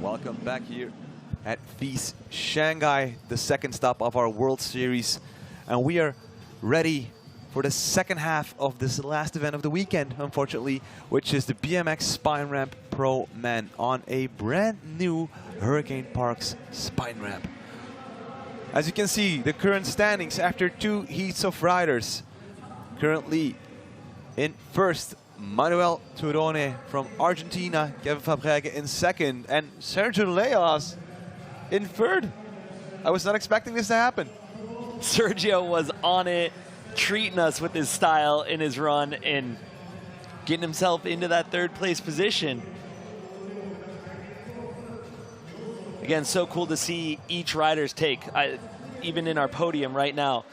Welcome back here at FISE Shanghai, the second stop of our World Series. And we are ready for the second half of this last event of the weekend, unfortunately, which is the BMX Spine Ramp Pro Men on a brand new Hurricane Parks spine ramp. As you can see, the current standings after 2 heats of riders. Currently in first, Manuel Turone from Argentina, Kevin Fabrega in second, and Sergio Leos in third. I was not expecting this to happen. Sergio was on it, treating us with his style in his run and getting himself into that third place position. Again, so cool to see each rider's take, even in our podium right now.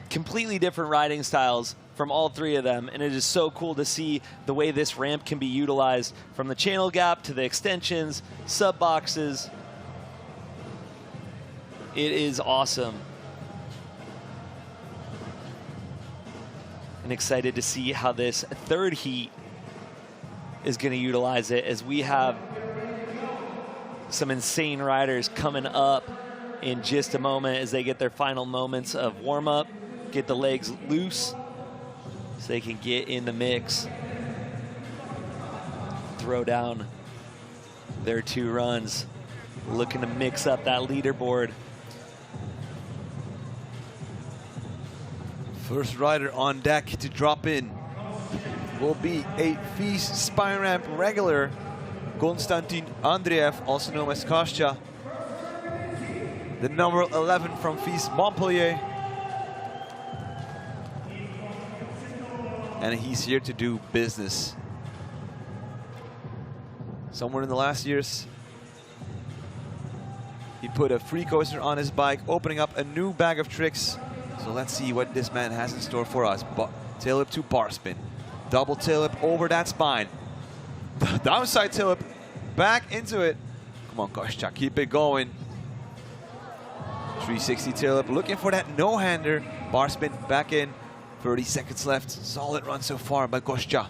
Completely different riding styles from all 3 of them, and it is so cool to see the way this ramp can be utilized, from the channel gap to the extensions, sub boxes. It is awesome. And excited to see how this third heat is going to utilize it, as we have some insane riders coming up in just a moment as they get their final moments of warm-up, get the legs loose so they can get in the mix, throw down their 2 runs, looking to mix up that leaderboard. First rider on deck to drop in will be a FISE spine ramp regular, Konstantin Andreev, also known as Kostya, the number 11 from FISE Montpellier. And he's here to do business. Somewhere in the last years, he put a free coaster on his bike, opening up a new bag of tricks. So let's see what this man has in store for us. Tail whip to bar spin. Double tail whip over that spine. Downside tail whip back into it. Come on, Kostya, keep it going. 360 tail whip, looking for that no-hander. Bar spin back in. 30 seconds left. Solid run so far by Kostya.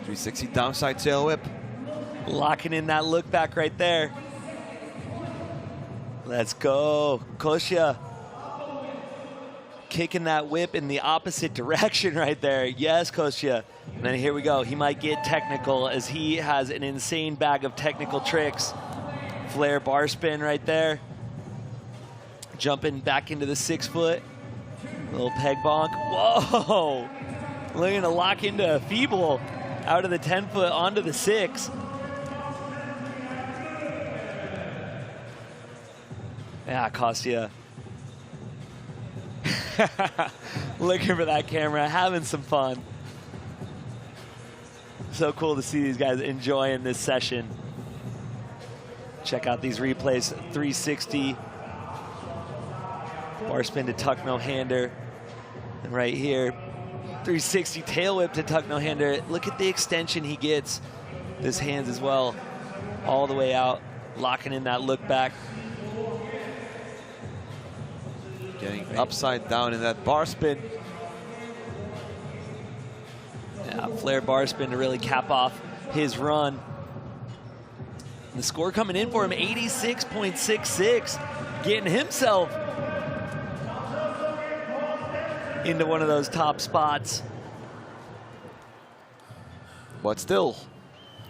360 downside tail whip. Locking in that look back right there. Let's go, Kostya. Kicking that whip in the opposite direction right there. Yes, Kostya. And then here we go. He might get technical, as he has an insane bag of technical tricks. Flare bar spin right there. Jumping back into the 6-foot. Little peg bonk. Whoa! Looking to lock into a feeble out of the 10-foot onto the 6. Yeah, Kostya. Looking for that camera, having some fun. So cool to see these guys enjoying this session. Check out these replays. 360 bar spin to tuck no hander, and right here 360 tail whip to tuck no hander. Look at the extension he gets. His hands as well, all the way out, locking in that look back. Getting upside down in that bar spin. Yeah, flare bar spin to really cap off his run. And the score coming in for him, 86.66, getting himself into one of those top spots. But still,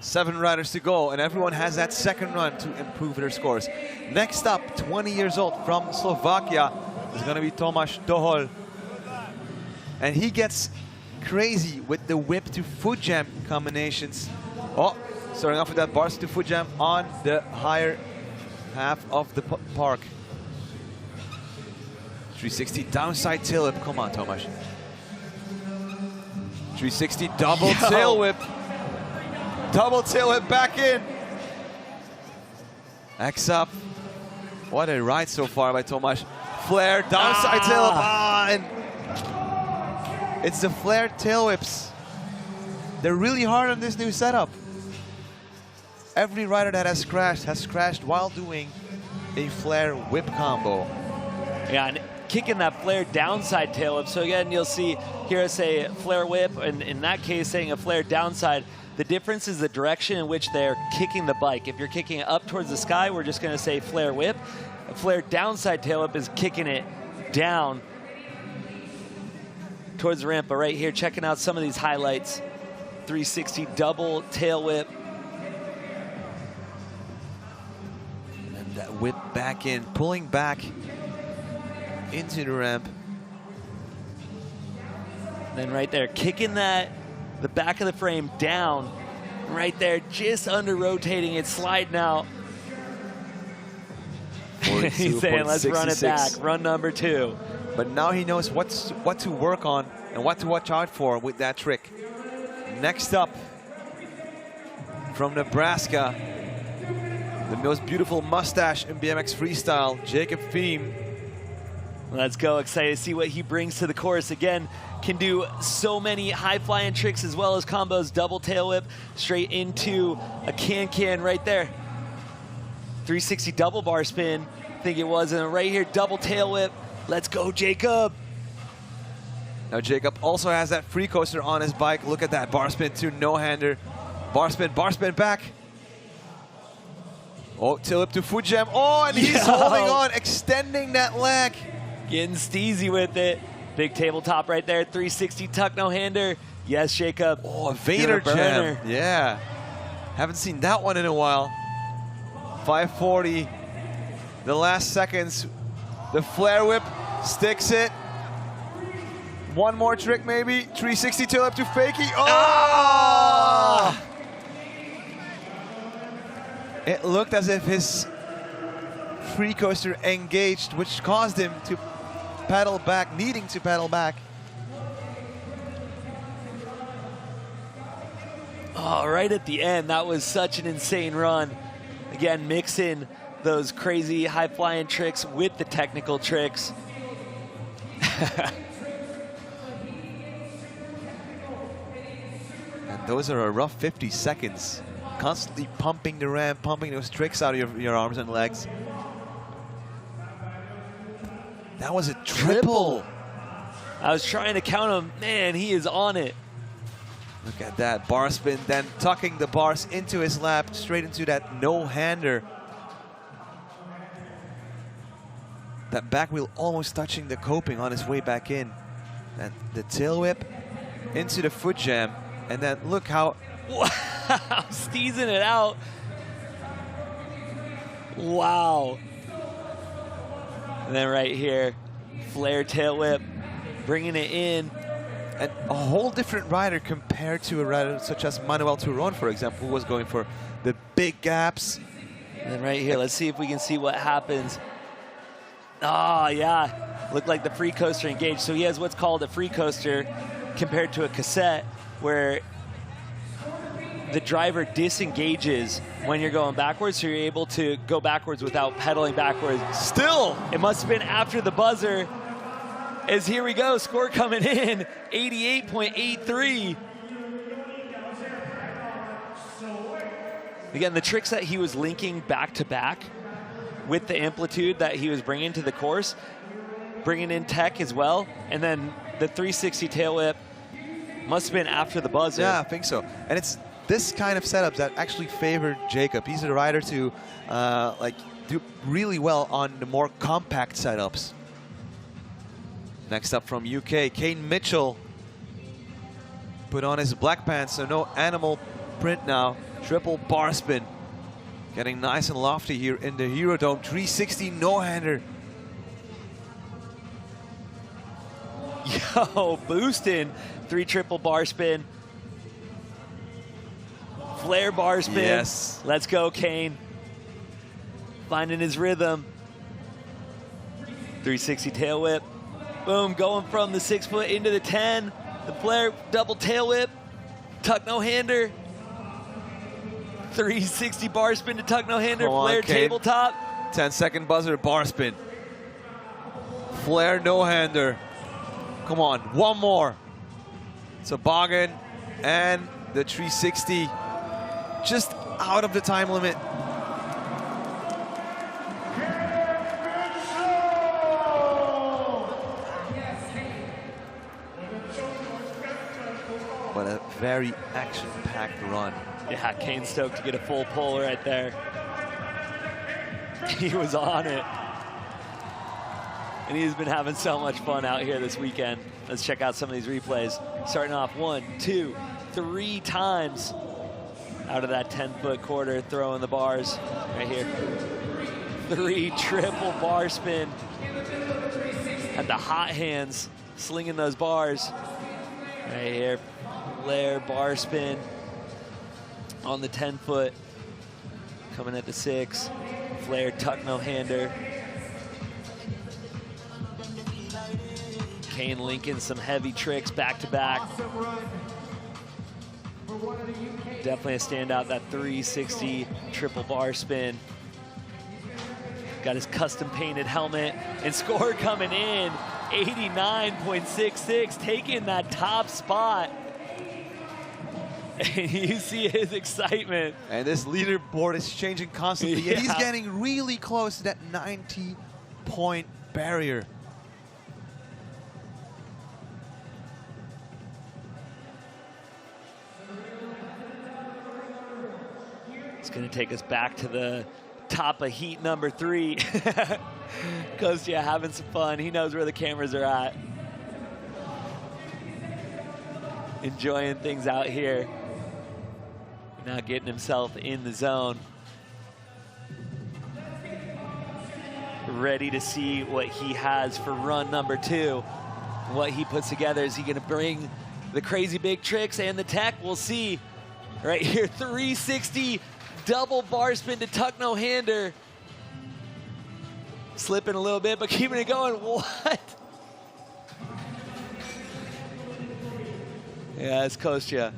7 riders to go, and everyone has that second run to improve their scores. Next up, 20 years old from Slovakia, is going to be Tomáš Dohol. And he gets crazy with the whip to foot jam combinations. Oh, starting off with that bars to foot jam on the higher half of the park. 360 downside tail whip. Come on, Tomáš. 360 double tail whip. Double tail whip back in. X up. What a ride so far by Tomáš. Flare, downside tail whip. And it's the flare tail whips. They're really hard on this new setup. Every rider that has crashed while doing a flare whip combo. Yeah, and kicking that flare downside tail whip. So again, you'll see here I say flare whip, and in that case saying a flare downside. The difference is the direction in which they're kicking the bike. If you're kicking it up towards the sky, we're just going to say flare whip. A flare downside tail whip is kicking it down. towards the ramp. But right here, checking out some of these highlights. 360 double tail whip. And that whip back in, pulling back into the ramp. And then right there, kicking the back of the frame down. Right there, just under rotating it, sliding out. He's saying, let's run it back, run number 2. But now he knows what to work on and what to watch out for with that trick. Next up, from Nebraska, the most beautiful mustache in BMX freestyle, Jacob Thiem. Let's go, excited to see what he brings to the course. Again, can do so many high-flying tricks as well as combos. Double tail whip straight into a can-can right there. 360 double bar spin, I think it was. And right here, double tail whip. Let's go, Jacob. Now Jacob also has that free coaster on his bike. Look at that bar spin to no-hander. Bar spin back. Oh, tail whip to foot jam. Oh, and he's holding on, extending that leg. Getting steezy with it. Big tabletop right there, 360 tuck no-hander. Yes, Jacob. Oh, a Vader jam. Yeah. Haven't seen that one in a while. 540. The last seconds. The flare whip sticks it. One more trick maybe. 360 tail whip to fakie. Oh! It looked as if his free coaster engaged, which caused him to pedal back, needing to pedal back. Oh, right at the end, that was such an insane run. Again, mixing those crazy high-flying tricks with the technical tricks. And those are a rough 50 seconds. Constantly pumping the ramp, pumping those tricks out of your arms and legs. That was a triple. I was trying to count him. Man, he is on it. Look at that bar spin, then tucking the bars into his lap, straight into that no-hander. That back wheel almost touching the coping on his way back in. And the tail whip into the foot jam. And then look how... Wow, steezing it out. Wow. And then right here, flare tail whip, bringing it in. And a whole different rider compared to a rider such as Manuel Turon, for example, who was going for the big gaps. And then right here, let's see if we can see what happens. Oh, yeah. Looked like the free coaster engaged. So he has what's called a free coaster compared to a cassette, where the driver disengages when you're going backwards, so you're able to go backwards without pedaling backwards. Still! It must have been after the buzzer, as here we go, score coming in, 88.83. Again, the tricks that he was linking back to back with the amplitude that he was bringing to the course, bringing in tech as well, and then the 360 tail whip must have been after the buzzer. Yeah, I think so. And it's this kind of setups that actually favored Jacob. He's a rider to do really well on the more compact setups. Next up from UK, Kane Mitchell put on his black pants, so no animal print now. Triple bar spin. Getting nice and lofty here in the Hero Dome. 360 no-hander. Yo, boosting. 3 triple bar spin. Flare bar spin. Yes. Let's go, Kane. Finding his rhythm. 360 tail whip. Boom, going from the 6 foot into the 10. The flare, double tail whip. Tuck no-hander. 360 bar spin to tuck no-hander. Flare tabletop. 10-second buzzer, bar spin. Flare no-hander. Come on, one more. Toboggan and the 360 just out of the time limit. What a very action-packed run. Yeah, Kane stoked to get a full pull right there. He was on it. And he's been having so much fun out here this weekend. Let's check out some of these replays. Starting off 1, 2, 3 times out of that 10-foot quarter, throwing the bars right here. 3 triple bar spin. Had the hot hands slinging those bars. Right here, Flair bar spin on the 10-foot. Coming at the 6. Flair tuck no-hander. Kane linking some heavy tricks back-to-back. Definitely a standout, that 360 triple bar spin. Got his custom painted helmet, and score coming in, 89.66, taking that top spot. And you see his excitement. And this leaderboard is changing constantly, Yeah. and he's getting really close to that 90-point barrier. It's going to take us back to the top of heat number 3. Kostya having some fun. He knows where the cameras are at. Enjoying things out here. Now getting himself in the zone. Ready to see what he has for run number 2. What he puts together. Is he going to bring the crazy big tricks and the tech? We'll see. Right here, 360 double bar spin to tuck no-hander. Slipping a little bit, but keeping it going. What? Yeah, it's Kostya.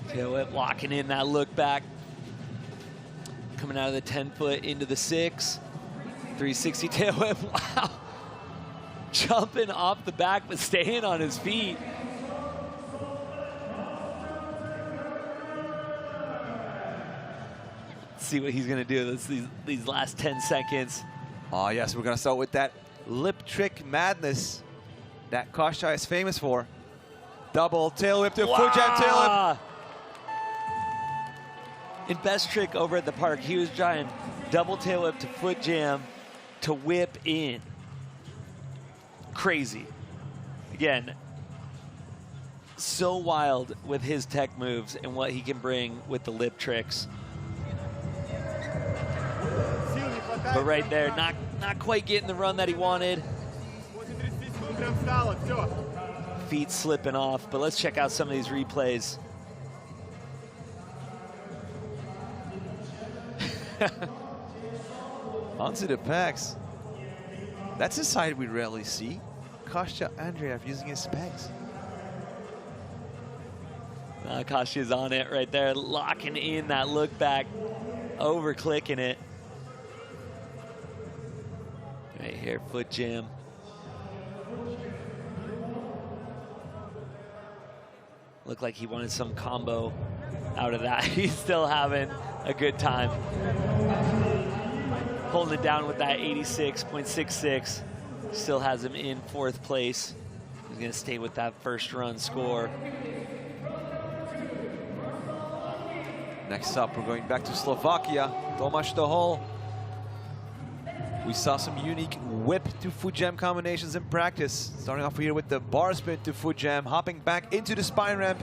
Tail whip locking in that look back. Coming out of the 10-foot into the 6. 360 tail whip. Wow. Jumping off the back, but staying on his feet. See what he's going to do these last 10 seconds. Oh, yes, we're going to start with that lip trick madness that Kostya is famous for. Double tail whip to foot jam tail whip. In best trick over at the park, he was trying double tail whip to foot jam to whip in. Crazy. Again, so wild with his tech moves and what he can bring with the lip tricks. But right there, not quite getting the run that he wanted. Feet slipping off, but let's check out some of these replays. Onto the pegs. That's a side we rarely see. Kostya Andreev using his pegs. Kostya's on it right there, locking in that look back, over clicking it. Right here, foot jam. Looked like he wanted some combo out of that. He's still having a good time. Holding it down with that 86.66. Still has him in 4th place. He's gonna stay with that first run score. Next up, we're going back to Slovakia. Tomáš Tohol. We saw some unique whip to foot jam combinations in practice. Starting off here with the bar spin to foot jam, hopping back into the spine ramp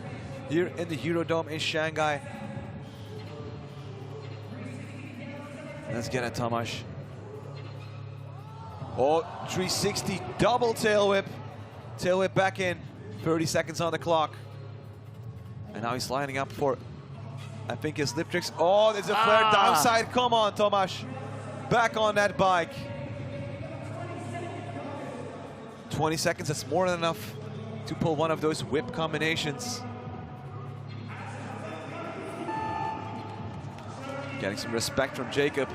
here in the Eurodome in Shanghai. Let's get it, Tomáš. Oh, 360 double tail whip. Tail whip back in, 30 seconds on the clock. And now he's lining up for, I think, his lip tricks. Oh, there's a flare downside. Come on, Tomáš. Back on that bike. 20 seconds, that's more than enough to pull one of those whip combinations. Getting some respect from Jacob.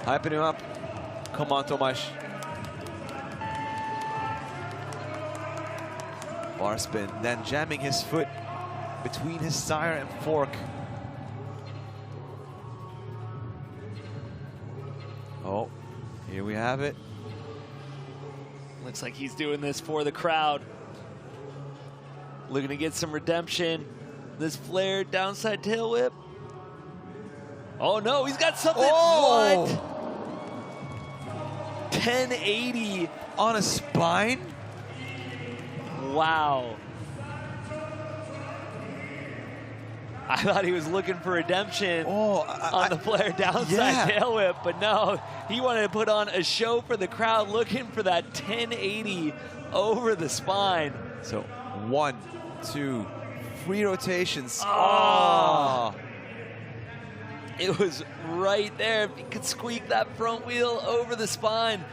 Hyping him up. Come on, Tomáš. Bar spin, then jamming his foot between his tire and fork. Oh, here we have it. Looks like he's doing this for the crowd. Looking to get some redemption. This flared downside tail whip. Oh no, he's got something. Oh! What? 1080. On a spine? Wow. I thought he was looking for redemption on the Flair downside tail whip, but no, he wanted to put on a show for the crowd, looking for that 1080 over the spine. So 1, 2, 3 rotations. Oh. It was right there. If he could squeak that front wheel over the spine.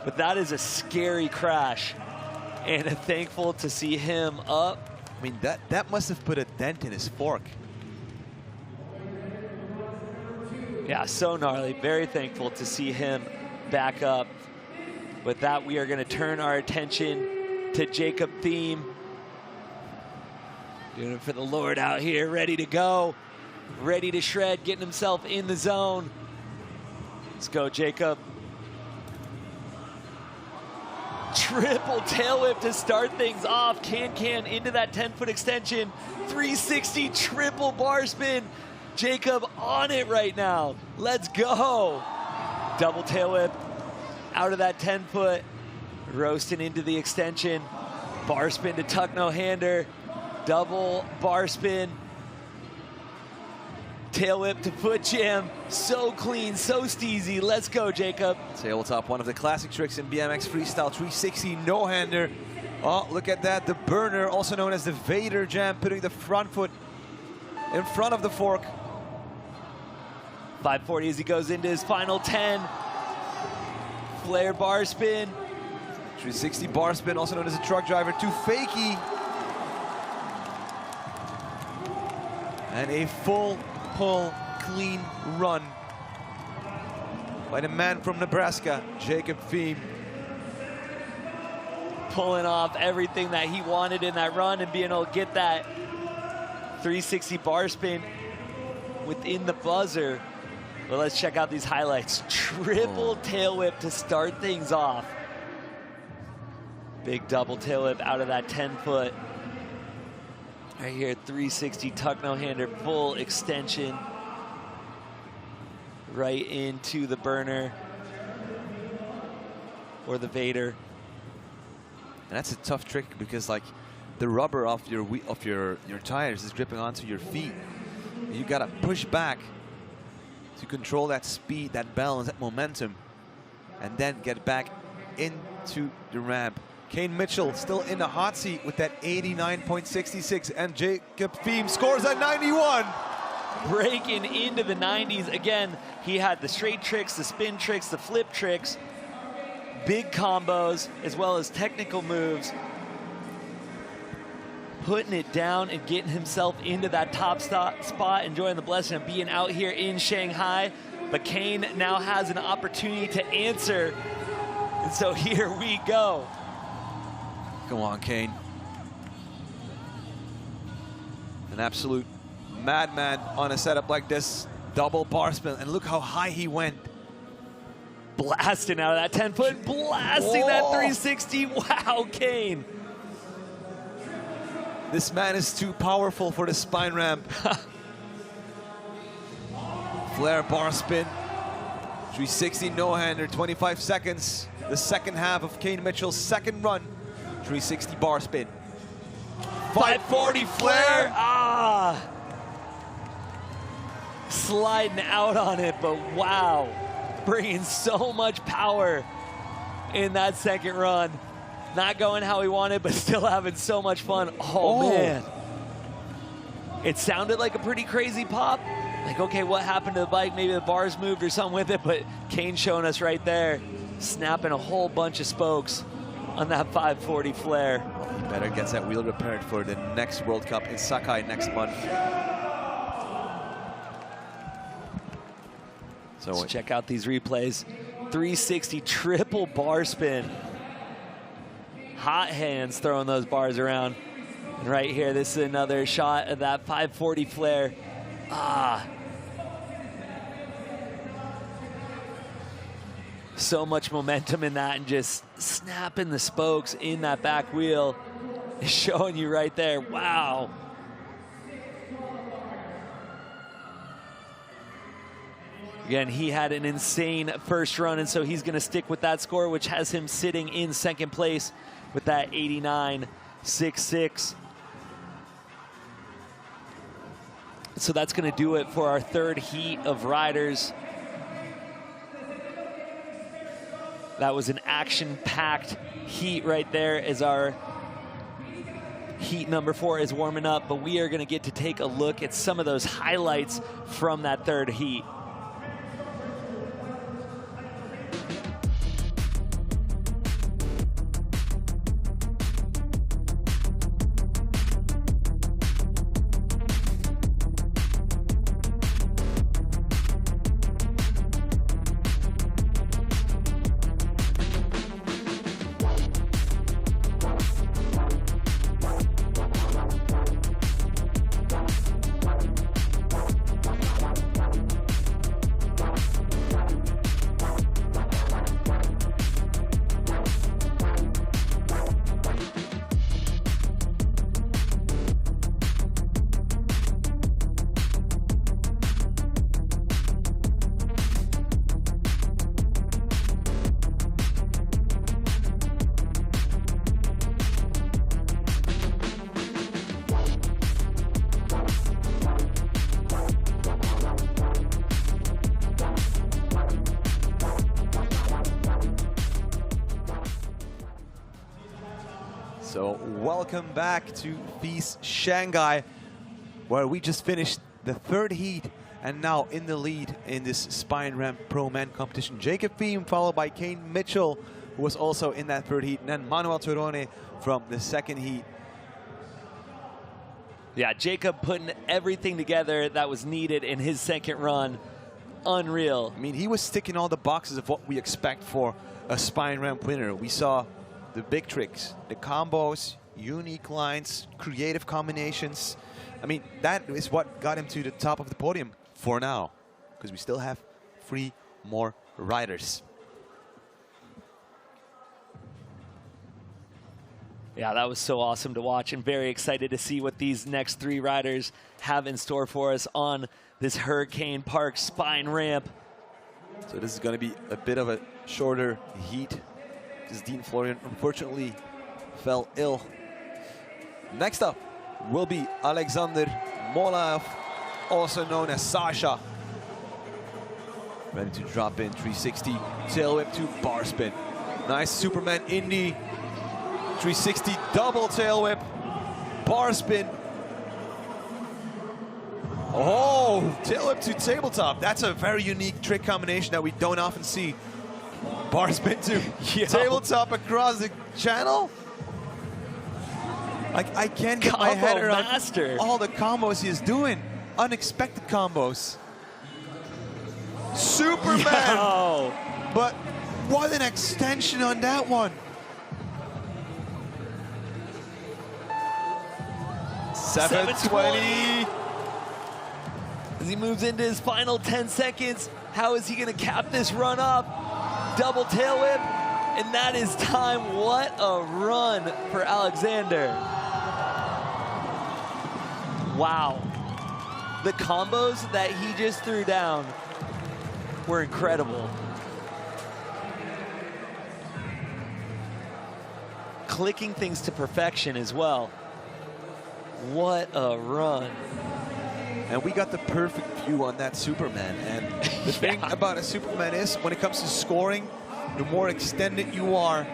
But that is a scary crash. And thankful to see him up. I mean, that must have put a dent in his fork. Yeah, so gnarly. Very thankful to see him back up. With that, we are going to turn our attention to Jacob Thiem. Doing it for the Lord out here, ready to go. Ready to shred, getting himself in the zone. Let's go, Jacob. Triple tail whip to start things off. Can into that 10-foot extension. 360 triple bar spin. Jacob on it right now. Let's go. Double tail whip out of that 10-foot. Roasting into the extension. Bar spin to tuck no hander. Double bar spin. Tail whip to foot jam. So clean, so steezy. Let's go, Jacob. Tabletop, one of the classic tricks in BMX freestyle, 360 no-hander. Oh, look at that. The burner, also known as the Vader jam, putting the front foot in front of the fork. 540 as he goes into his final 10. Flair bar spin. 360 bar spin, also known as a truck driver, to fakie. And a full pull, clean run by the man from Nebraska, Jacob Thiem. Pulling off everything that he wanted in that run and being able to get that 360 bar spin within the buzzer. Well, let's check out these highlights. Triple tail whip to start things off. Big double tail whip out of that 10-foot. Right here, 360 tuck no hander, full extension. Right into the burner or the Vader. And that's a tough trick because, like, the rubber off your tires is gripping onto your feet. You gotta push back to control that speed, that balance, that momentum, and then get back into the ramp. Kane Mitchell still in the hot seat with that 89.66, and Jacob Thiem scores at 91. Breaking into the 90s. Again, he had the straight tricks, the spin tricks, the flip tricks, big combos, as well as technical moves. Putting it down and getting himself into that top spot, enjoying the blessing of being out here in Shanghai. But Kane now has an opportunity to answer. And so here we go. Come on, Kane. An absolute madman on a setup like this. Double bar spin, and look how high he went. Blasting out of that 10-foot, blasting that 360. Wow, Kane. This man is too powerful for the spine ramp. Flair bar spin. 360 no-hander, 25 seconds. The second half of Kane Mitchell's second run. 360 bar spin. 540 Flair. Ah. Sliding out on it, but wow. Bringing so much power in that second run. Not going how he wanted, but still having so much fun. Oh, man. It sounded like a pretty crazy pop. Like, okay, what happened to the bike? Maybe the bars moved or something with it, but Kane showing us right there, snapping a whole bunch of spokes on that 540 Flair. He better get that wheel repaired for the next World Cup in Shanghai next month. So let's check out these replays. 360 triple bar spin. Hot hands throwing those bars around. And right here, this is another shot of that 540 Flair. Ah. So much momentum in that, and just snapping the spokes in that back wheel is showing you right there. Wow. Again, he had an insane first run, and so he's going to stick with that score, which has him sitting in second place with that 89.66. So that's going to do it for our third heat of riders. That was an action-packed heat right there as our heat number 4 is warming up, but we are going to get to take a look at some of those highlights from that third heat. So welcome back to FISE Shanghai, where we just finished the third heat and now in the lead in this Spine Ramp Pro Man competition. Jacob Thiem, followed by Kane Mitchell, who was also in that third heat, and then Manuel Torone from the second heat. Yeah, Jacob putting everything together that was needed in his second run. Unreal. I mean, he was ticking all the boxes of what we expect for a Spine Ramp winner. We saw the big tricks, the combos, unique lines, creative combinations. I mean, that is what got him to the top of the podium for now, because we still have 3 more riders. Yeah, that was so awesome to watch, and very excited to see what these next 3 riders have in store for us on this Hurricane Park Spine Ramp. So this is going to be a bit of a shorter heat, because Dean Florian unfortunately fell ill. Next up will be Alexander Molaev, also known as Sasha. Ready to drop in 360, tail whip to bar spin. Nice Superman Indy, 360 double tail whip, bar spin. Oh, tail whip to tabletop. That's a very unique trick combination that we don't often see. Bar spin to tabletop across the channel. I can't get my head around all the combos he is doing. Unexpected combos. Superman! Yo. But what an extension on that one. 720. As he moves into his final 10 seconds, how is he going to cap this run up? Double tail whip, and that is time. What a run for Alexander. Wow. The combos that he just threw down were incredible. Clicking things to perfection as well. What a run. And we got the perfect view on that Superman. And the thing about a Superman is, when it comes to scoring, the more extended you are,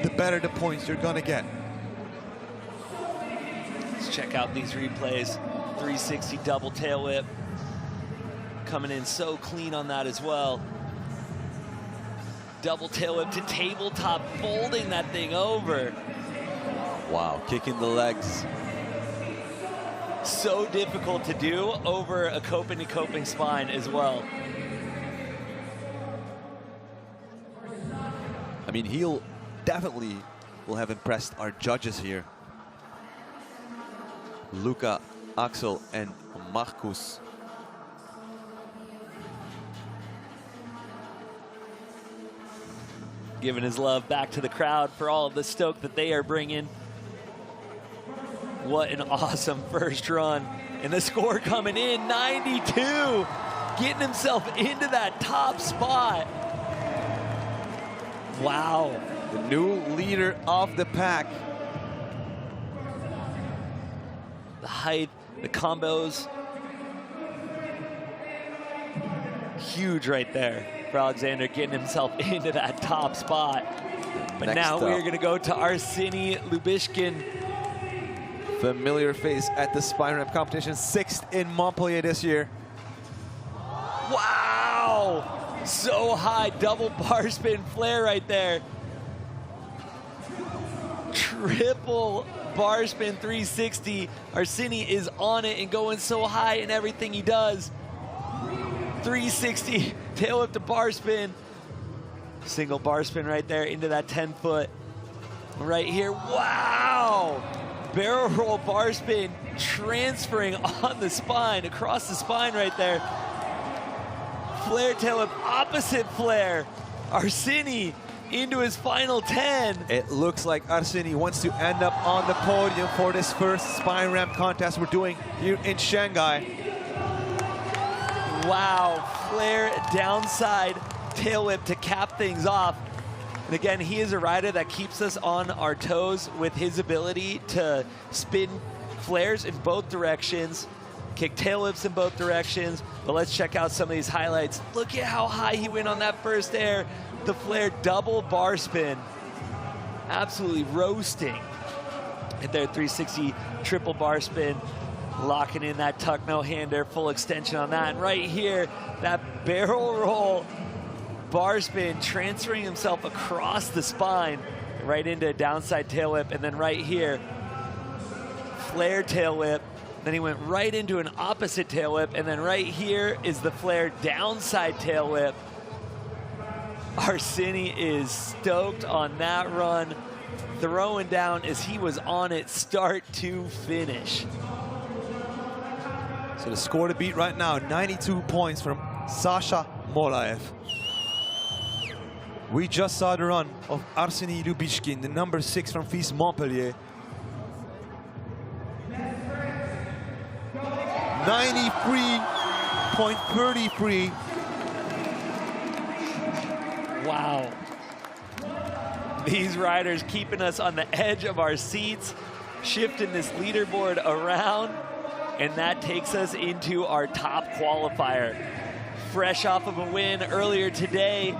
the better the points you're gonna get. Let's check out these replays. 360 double tail whip. Coming in so clean on that as well. Double tail whip to tabletop, folding that thing over. Wow, kicking the legs. So difficult to do over a coping-to-coping spine as well. I mean, he'll definitely will have impressed our judges here. Luca, Axel, and Marcus. Giving his love back to the crowd for all of the stoke that they are bringing. What an awesome first run. And the score coming in, 92. getting himself into that top spot. Wow. The new leader of the pack. The height, the combos. Huge right there for Alexander, getting himself into that top spot. But Next now up, we're going to go to Arseny Lubishkin. familiar face at the spine ramp competition, 6th in Montpellier this year. Wow! So high, double bar spin flare right there. Triple bar spin 360. Arseny is on it and going so high in everything he does. 360, tail whip to bar spin. Single bar spin right there into that 10-foot. Right here, wow! Barrel roll bar spin transferring on the spine, across the spine right there. Flare tail whip, opposite flare. Arseny into his final 10. It looks like Arseny wants to end up on the podium for this first spine ramp contest we're doing here in Shanghai. Wow, flare downside tail whip to cap things off. And again, he is a rider that keeps us on our toes with his ability to spin flares in both directions, kick tail whips in both directions. But let's check out some of these highlights. Look at how high he went on that first air. The flare double bar spin. Absolutely roasting. Hit there 360 triple bar spin. Locking in that tuck no-hander, full extension on that. And right here, that barrel roll bar spin, transferring himself across the spine, right into a downside tail whip. And then right here, flare tail whip. Then he went right into an opposite tail whip. And then right here is the flare downside tail whip. Arseny is stoked on that run, throwing down as he was on it start to finish. So the score to beat right now, 92 points from Sasha Molaev. We just saw the run of Arseny Lubishkin, the number 6 from FISE Montpellier. 93.33. Wow. These riders keeping us on the edge of our seats, shifting this leaderboard around, and that takes us into our top qualifier. Fresh off of a win earlier today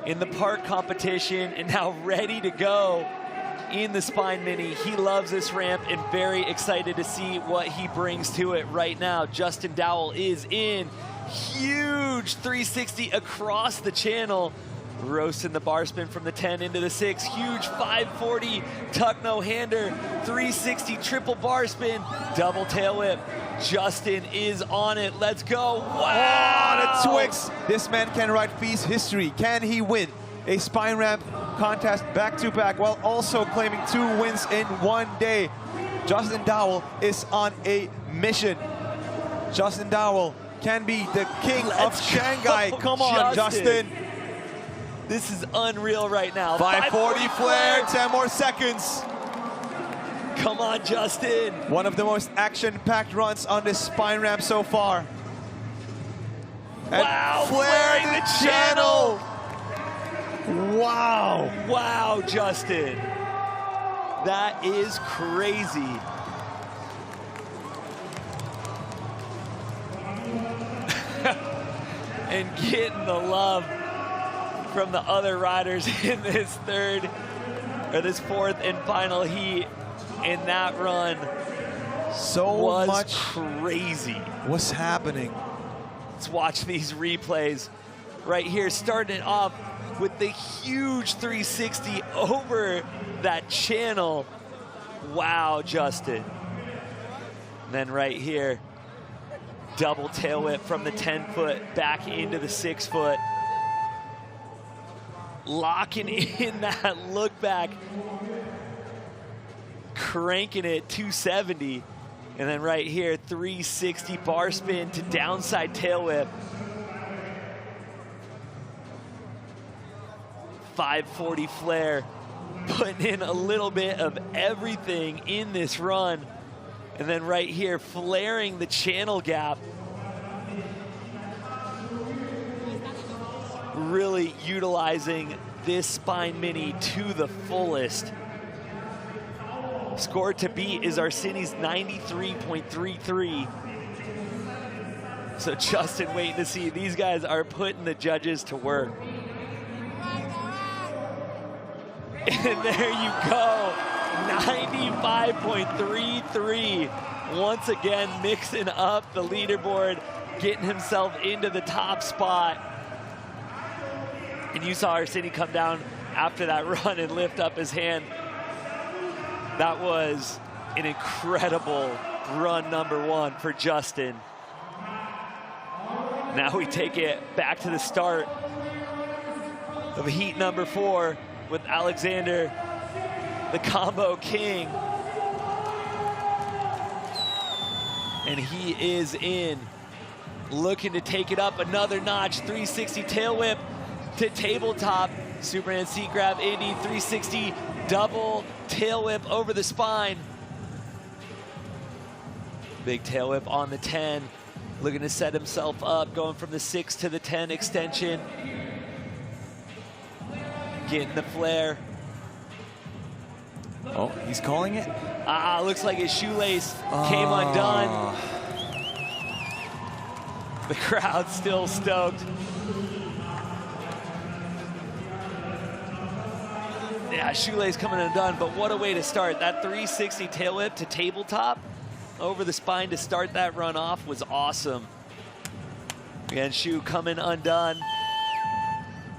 in the park competition, and now ready to go in the Spine Mini. He loves this ramp and very excited to see what he brings to it right now. Justin Dowell is in. Huge 360 across the channel. Roasting the bar spin from the 10 into the 6. Huge 540 tuck no-hander. 360 triple bar spin. Double tail whip. Justin is on it. Let's go. Wow! Oh, the Twix. This man can write FISE history. Can he win a spine ramp contest back-to-back while also claiming 2 wins in one day? Justin Dowell is on a mission. Justin Dowell can be the king of Shanghai. Come on, Justin. This is unreal right now. 540 flare, 10 more seconds. Come on, Justin. One of the most action-packed runs on this spine ramp so far. And wow, flaring the channel. Wow. Wow, Justin. That is crazy. And getting the love from the other riders in this fourth and final heat. And that run was much crazy. What's happening? Let's watch these replays right here, starting it off with the huge 360 over that channel. Wow, Justin. And then right here, double tail whip from the 10-foot back into the 6-foot. Locking in that look back, cranking it 270. And then right here, 360 bar spin to downside tail whip. 540 flare, putting in a little bit of everything in this run. And then right here, flaring the channel gap. really utilizing this Spine Mini to the fullest. Score to beat is Arseni's 93.33. So Justin waiting to see. These guys are putting the judges to work. And there you go, 95.33. Once again, mixing up the leaderboard, getting himself into the top spot. And you saw Arseni come down after that run and lift up his hand. That was an incredible run number 1 for Justin. Now we take it back to the start of heat number 4 with Alexander, the combo king. And he is in, looking to take it up another notch. 360 tail whip to tabletop. Superman seat grab, Indy, 360 double tail whip over the spine. Big tail whip on the 10. Looking to set himself up, going from the 6 to the 10 extension. Getting the flare. Oh, he's calling it? Looks like his shoelace came undone. The crowd's still stoked. Yeah, shoelace coming undone, but what a way to start. That 360 tail whip to tabletop over the spine to start that run off was awesome. Again, Shu coming undone,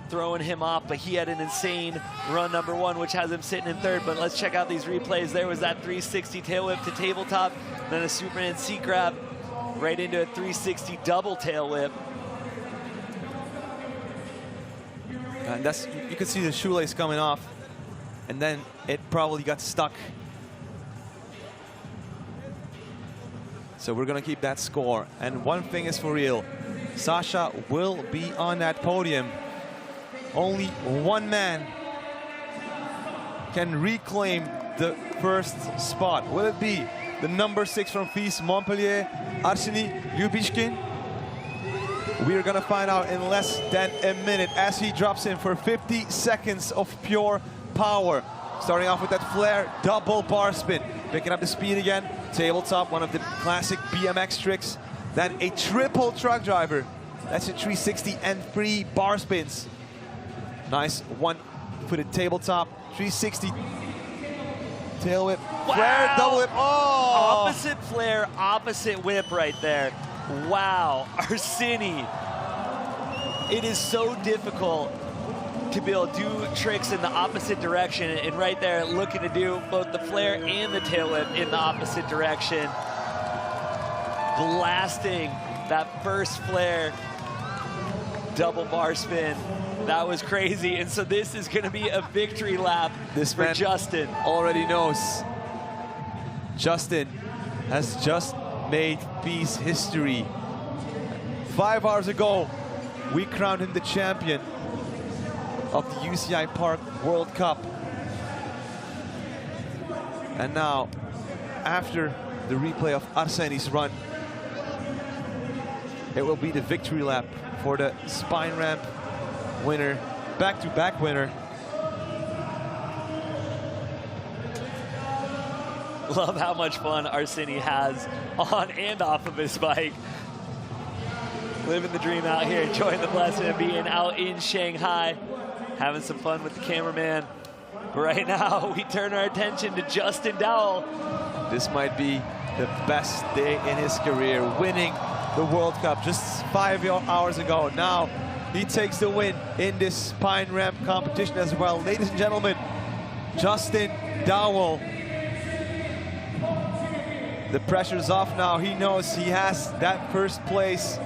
throwing him off, but he had an insane run number 1, which has him sitting in 3rd. But let's check out these replays. There was that 360 tail whip to tabletop, then a Superman seat grab right into a 360 double tail whip. And that's, you can see the shoelace coming off, and then it probably got stuck. So we're gonna keep that score. And one thing is for real, Sasha will be on that podium. Only one man can reclaim the first spot. Will it be the number 6 from FISE Montpellier, Arseni Lyubishkin? We are gonna find out in less than a minute as he drops in for 50 seconds of pure power. Starting off with that flare double bar spin, picking up the speed again, tabletop, one of the classic BMX tricks. Then a triple truck driver. That's a 360 and 3 bar spins. Nice one for the tabletop, 360 tail whip, flare double whip. Oh! Opposite flare, opposite whip right there. Wow, Arseni. It is so difficult to be able to do tricks in the opposite direction, and right there looking to do both the flare and the tail whip in the opposite direction. Blasting that first flare double bar spin. That was crazy, and so this is gonna be a victory lap for Justin. Already knows. Justin has just made FISE history. 5 hours ago, we crowned him the champion of the UCI Park World Cup. And now, after the replay of Arseni's run, it will be the victory lap for the spine ramp winner, back-to-back winner. Love how much fun Arseni has on and off of his bike. Living the dream out here, enjoying the blessing of being out in Shanghai, having some fun with the cameraman. Right now, we turn our attention to Justin Dowell. This might be the best day in his career, winning the World Cup just 5 hours ago. Now, he takes the win in this spine ramp competition as well. Ladies and gentlemen, Justin Dowell. The pressure's off now. He knows he has that first place,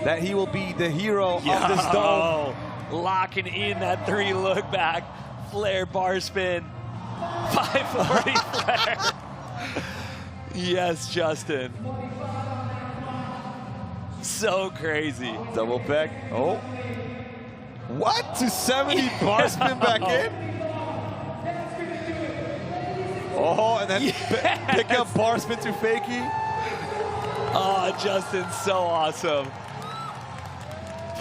that he will be the hero of this dome. Locking in that 3 look back, flare bar spin, 540 flare. Yes, Justin. So crazy. Double back. Oh. What? To 70 bar spin back in? Oh, and then pick up bar spin to fakie. Oh, Justin's so awesome.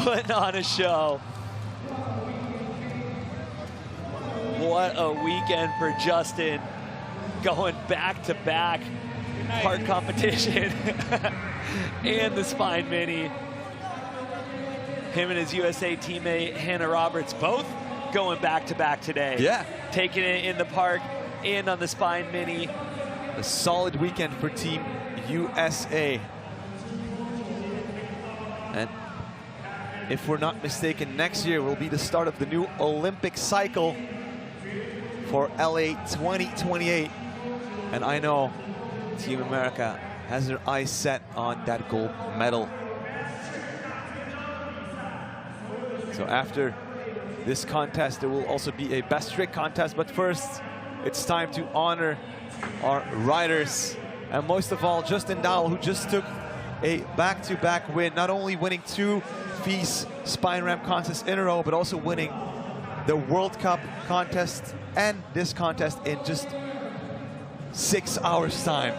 putting on a show. What a weekend for Justin, going back-to-back park competition and the Spine Mini. Him and his USA teammate, Hannah Roberts, both going back-to-back today. Yeah. Taking it in the park and on the Spine Mini. A solid weekend for Team USA. And if we're not mistaken, next year will be the start of the new Olympic cycle for LA 2028. And I know Team America has their eyes set on that gold medal. So after this contest, there will also be a best trick contest. But first, it's time to honor our riders. And most of all, Justin Dowell, who just took a back-to-back win, not only winning 2 FISE spine ramp contests in a row, but also winning the World Cup contest and this contest in just 6 hours time.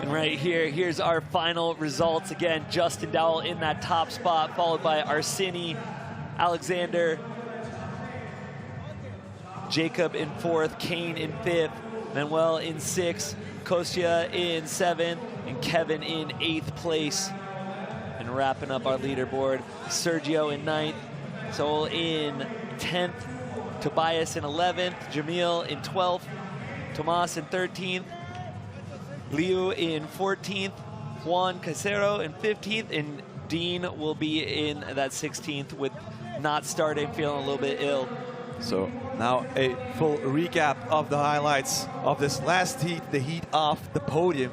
And right here, here's our final results. Again, Justin Dowell in that top spot, followed by Arsini, Alexander, Jacob in 4th, Kane in 5th, Manuel in 6th, Kostya in 7th, and Kevin in 8th place. And wrapping up our leaderboard, Sergio in 9th, Sol in 10th, Tobias in 11th, Jamil in 12th, Tomas in 13th, Liu in 14th, Juan Casero in 15th, and Dean will be in that 16th with not starting, feeling a little bit ill. So now a full recap of the highlights of this last heat, the heat off the podium.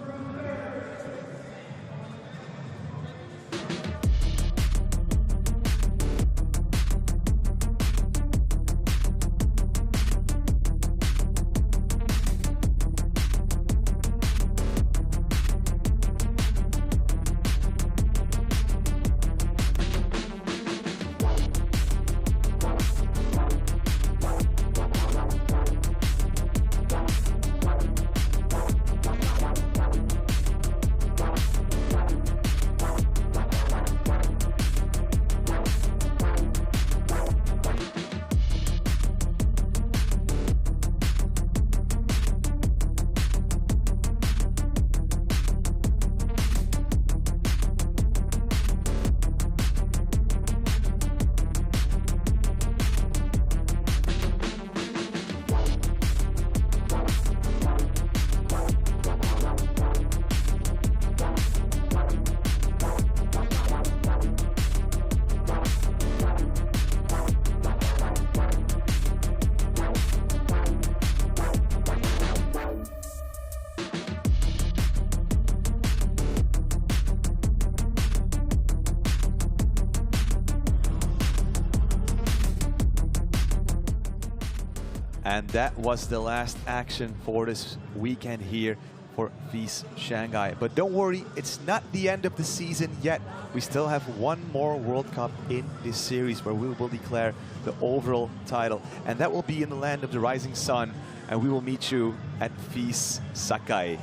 And that was the last action for this weekend here for FISE Shanghai. But don't worry, it's not the end of the season yet. We still have one more World Cup in this series where we will declare the overall title. And that will be in the land of the rising sun. And we will meet you at FISE Sakai.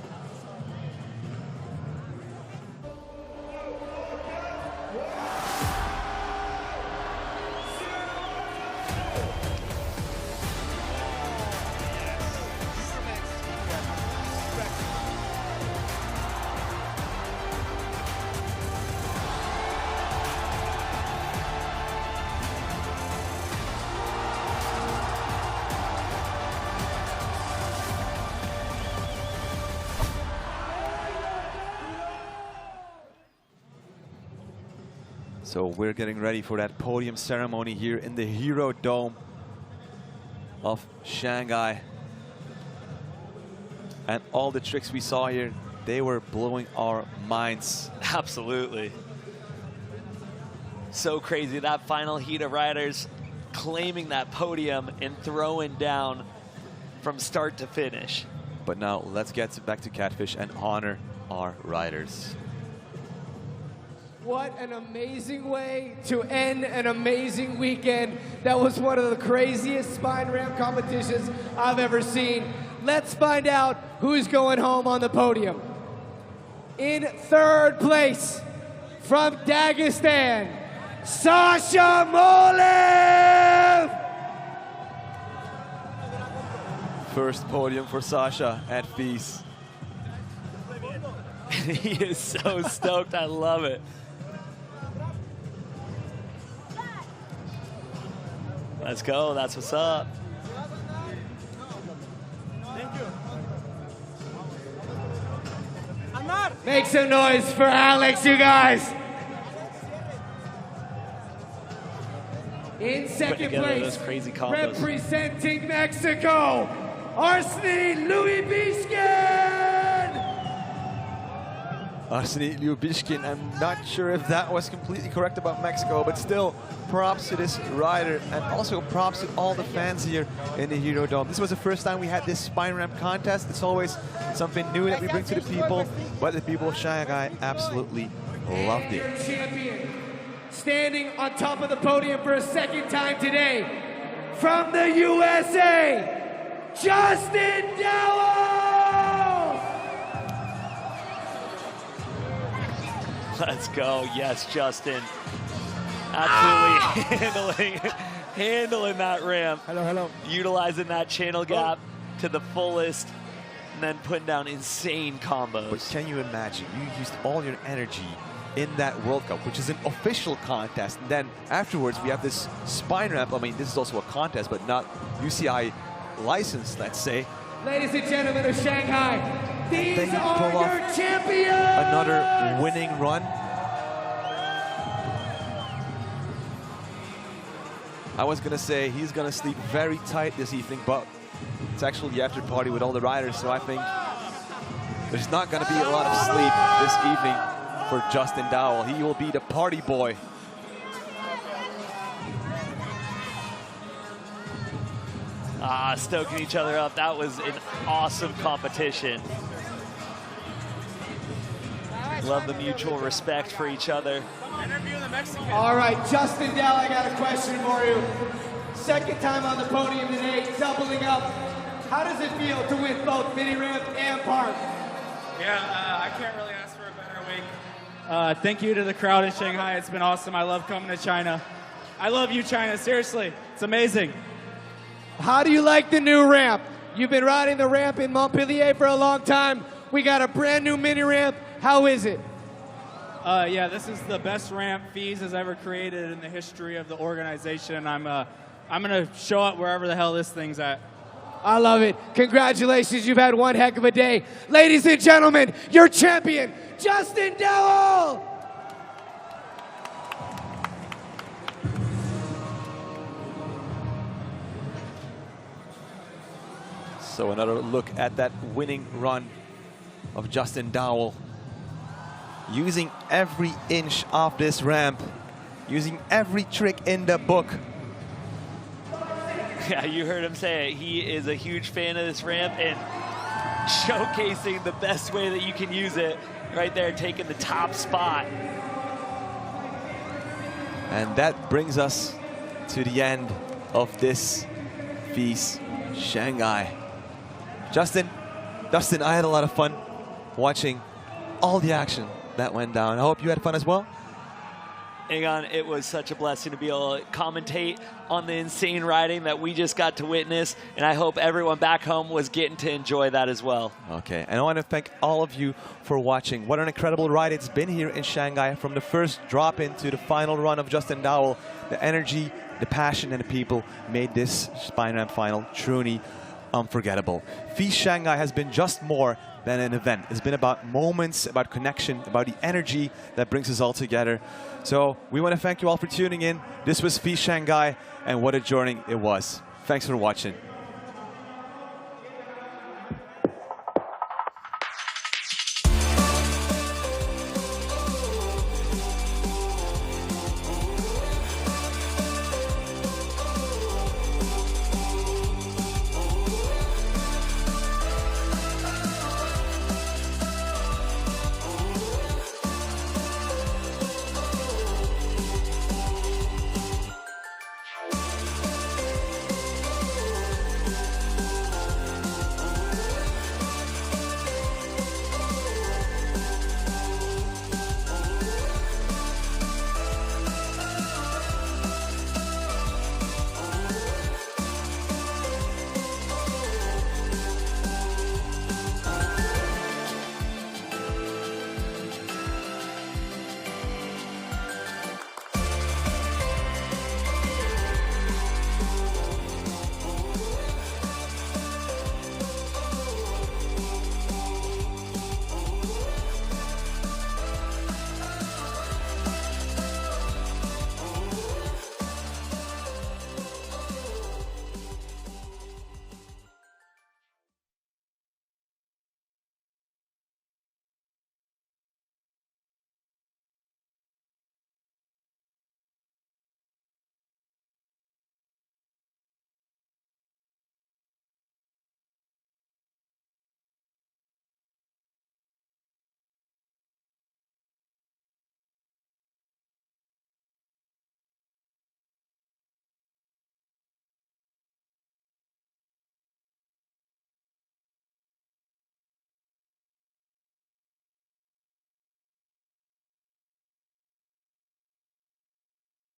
So we're getting ready for that podium ceremony here in the Hero Dome of Shanghai. And all the tricks we saw here, they were blowing our minds. Absolutely. So crazy, that final heat of riders claiming that podium and throwing down from start to finish. But now let's get back to Catfish and honor our riders. What an amazing way to end an amazing weekend. That was one of the craziest spine ramp competitions I've ever seen. Let's find out who's going home on the podium. In third place, from Dagestan, Sasha Molev. First podium for Sasha at FISE. He is so stoked. I love it. Let's go. That's what's up. Make some noise for Alex, you guys. In second place, crazy combos. representing Mexico, Arseny Lubishkin. Arseny Lubishkin, I'm not sure if that was completely correct about Mexico, but still, props to this rider, and also props to all the fans here in the Hero Dome. This was the first time we had this spine ramp contest. It's always something new that we bring to the people, but the people of Shanghai absolutely loved it. Your champion, standing on top of the podium for a second time today, from the USA, Justin Dowell! Let's go. Yes, Justin. Absolutely handling that ramp. Hello. Utilizing that channel gap to the fullest, and then putting down insane combos. But can you imagine? You used all your energy in that World Cup, which is an official contest. And then afterwards, we have this spine ramp. I mean, this is also a contest, but not UCI licensed, let's say. Ladies and gentlemen of Shanghai, these Then you are pull your off champions! another winning run. I was gonna say he's gonna sleep very tight this evening, but it's actually the after party with all the riders, so I think there's not gonna be a lot of sleep this evening for Justin Dowell. He will be the party boy. Stoking each other up. That was an awesome competition. Love the mutual respect for each other. All right, Justin Dowell, I got a question for you. Second time on the podium today, doubling up. How does it feel to win both mini ramp and park? Yeah, I can't really ask for a better week. Thank you to the crowd in Shanghai. It's been awesome. I love coming to China. I love you, China. Seriously, it's amazing. How do you like the new ramp? You've been riding the ramp in Montpellier for a long time. We got a brand new mini ramp. How is it? Yeah, this is the best ramp FISE has ever created in the history of the organization. I'm gonna show up wherever the hell this thing's at. I love it. Congratulations, you've had one heck of a day. Ladies and gentlemen, your champion, Justin Dowell! So another look at that winning run of Justin Dowell. Using every inch of this ramp, using every trick in the book. Yeah, you heard him say it. He is a huge fan of this ramp and showcasing the best way that you can use it. Right there, taking the top spot. And that brings us to the end of this FISE Shanghai. Dustin, I had a lot of fun watching all the action that went down. I hope you had fun as well. Egon, it was such a blessing to be able to commentate on the insane riding that we just got to witness, and I hope everyone back home was getting to enjoy that as well. Okay, and I want to thank all of you for watching. What an incredible ride it's been here in Shanghai, from the first drop into the final run of Justin Dowell. The energy, the passion, and the people made this spine ramp final truly unforgettable. FISE Shanghai has been just more than an event. It's been about moments, about connection, about the energy that brings us all together. So we want to thank you all for tuning in. This was FISE Shanghai, and what a journey it was. Thanks for watching.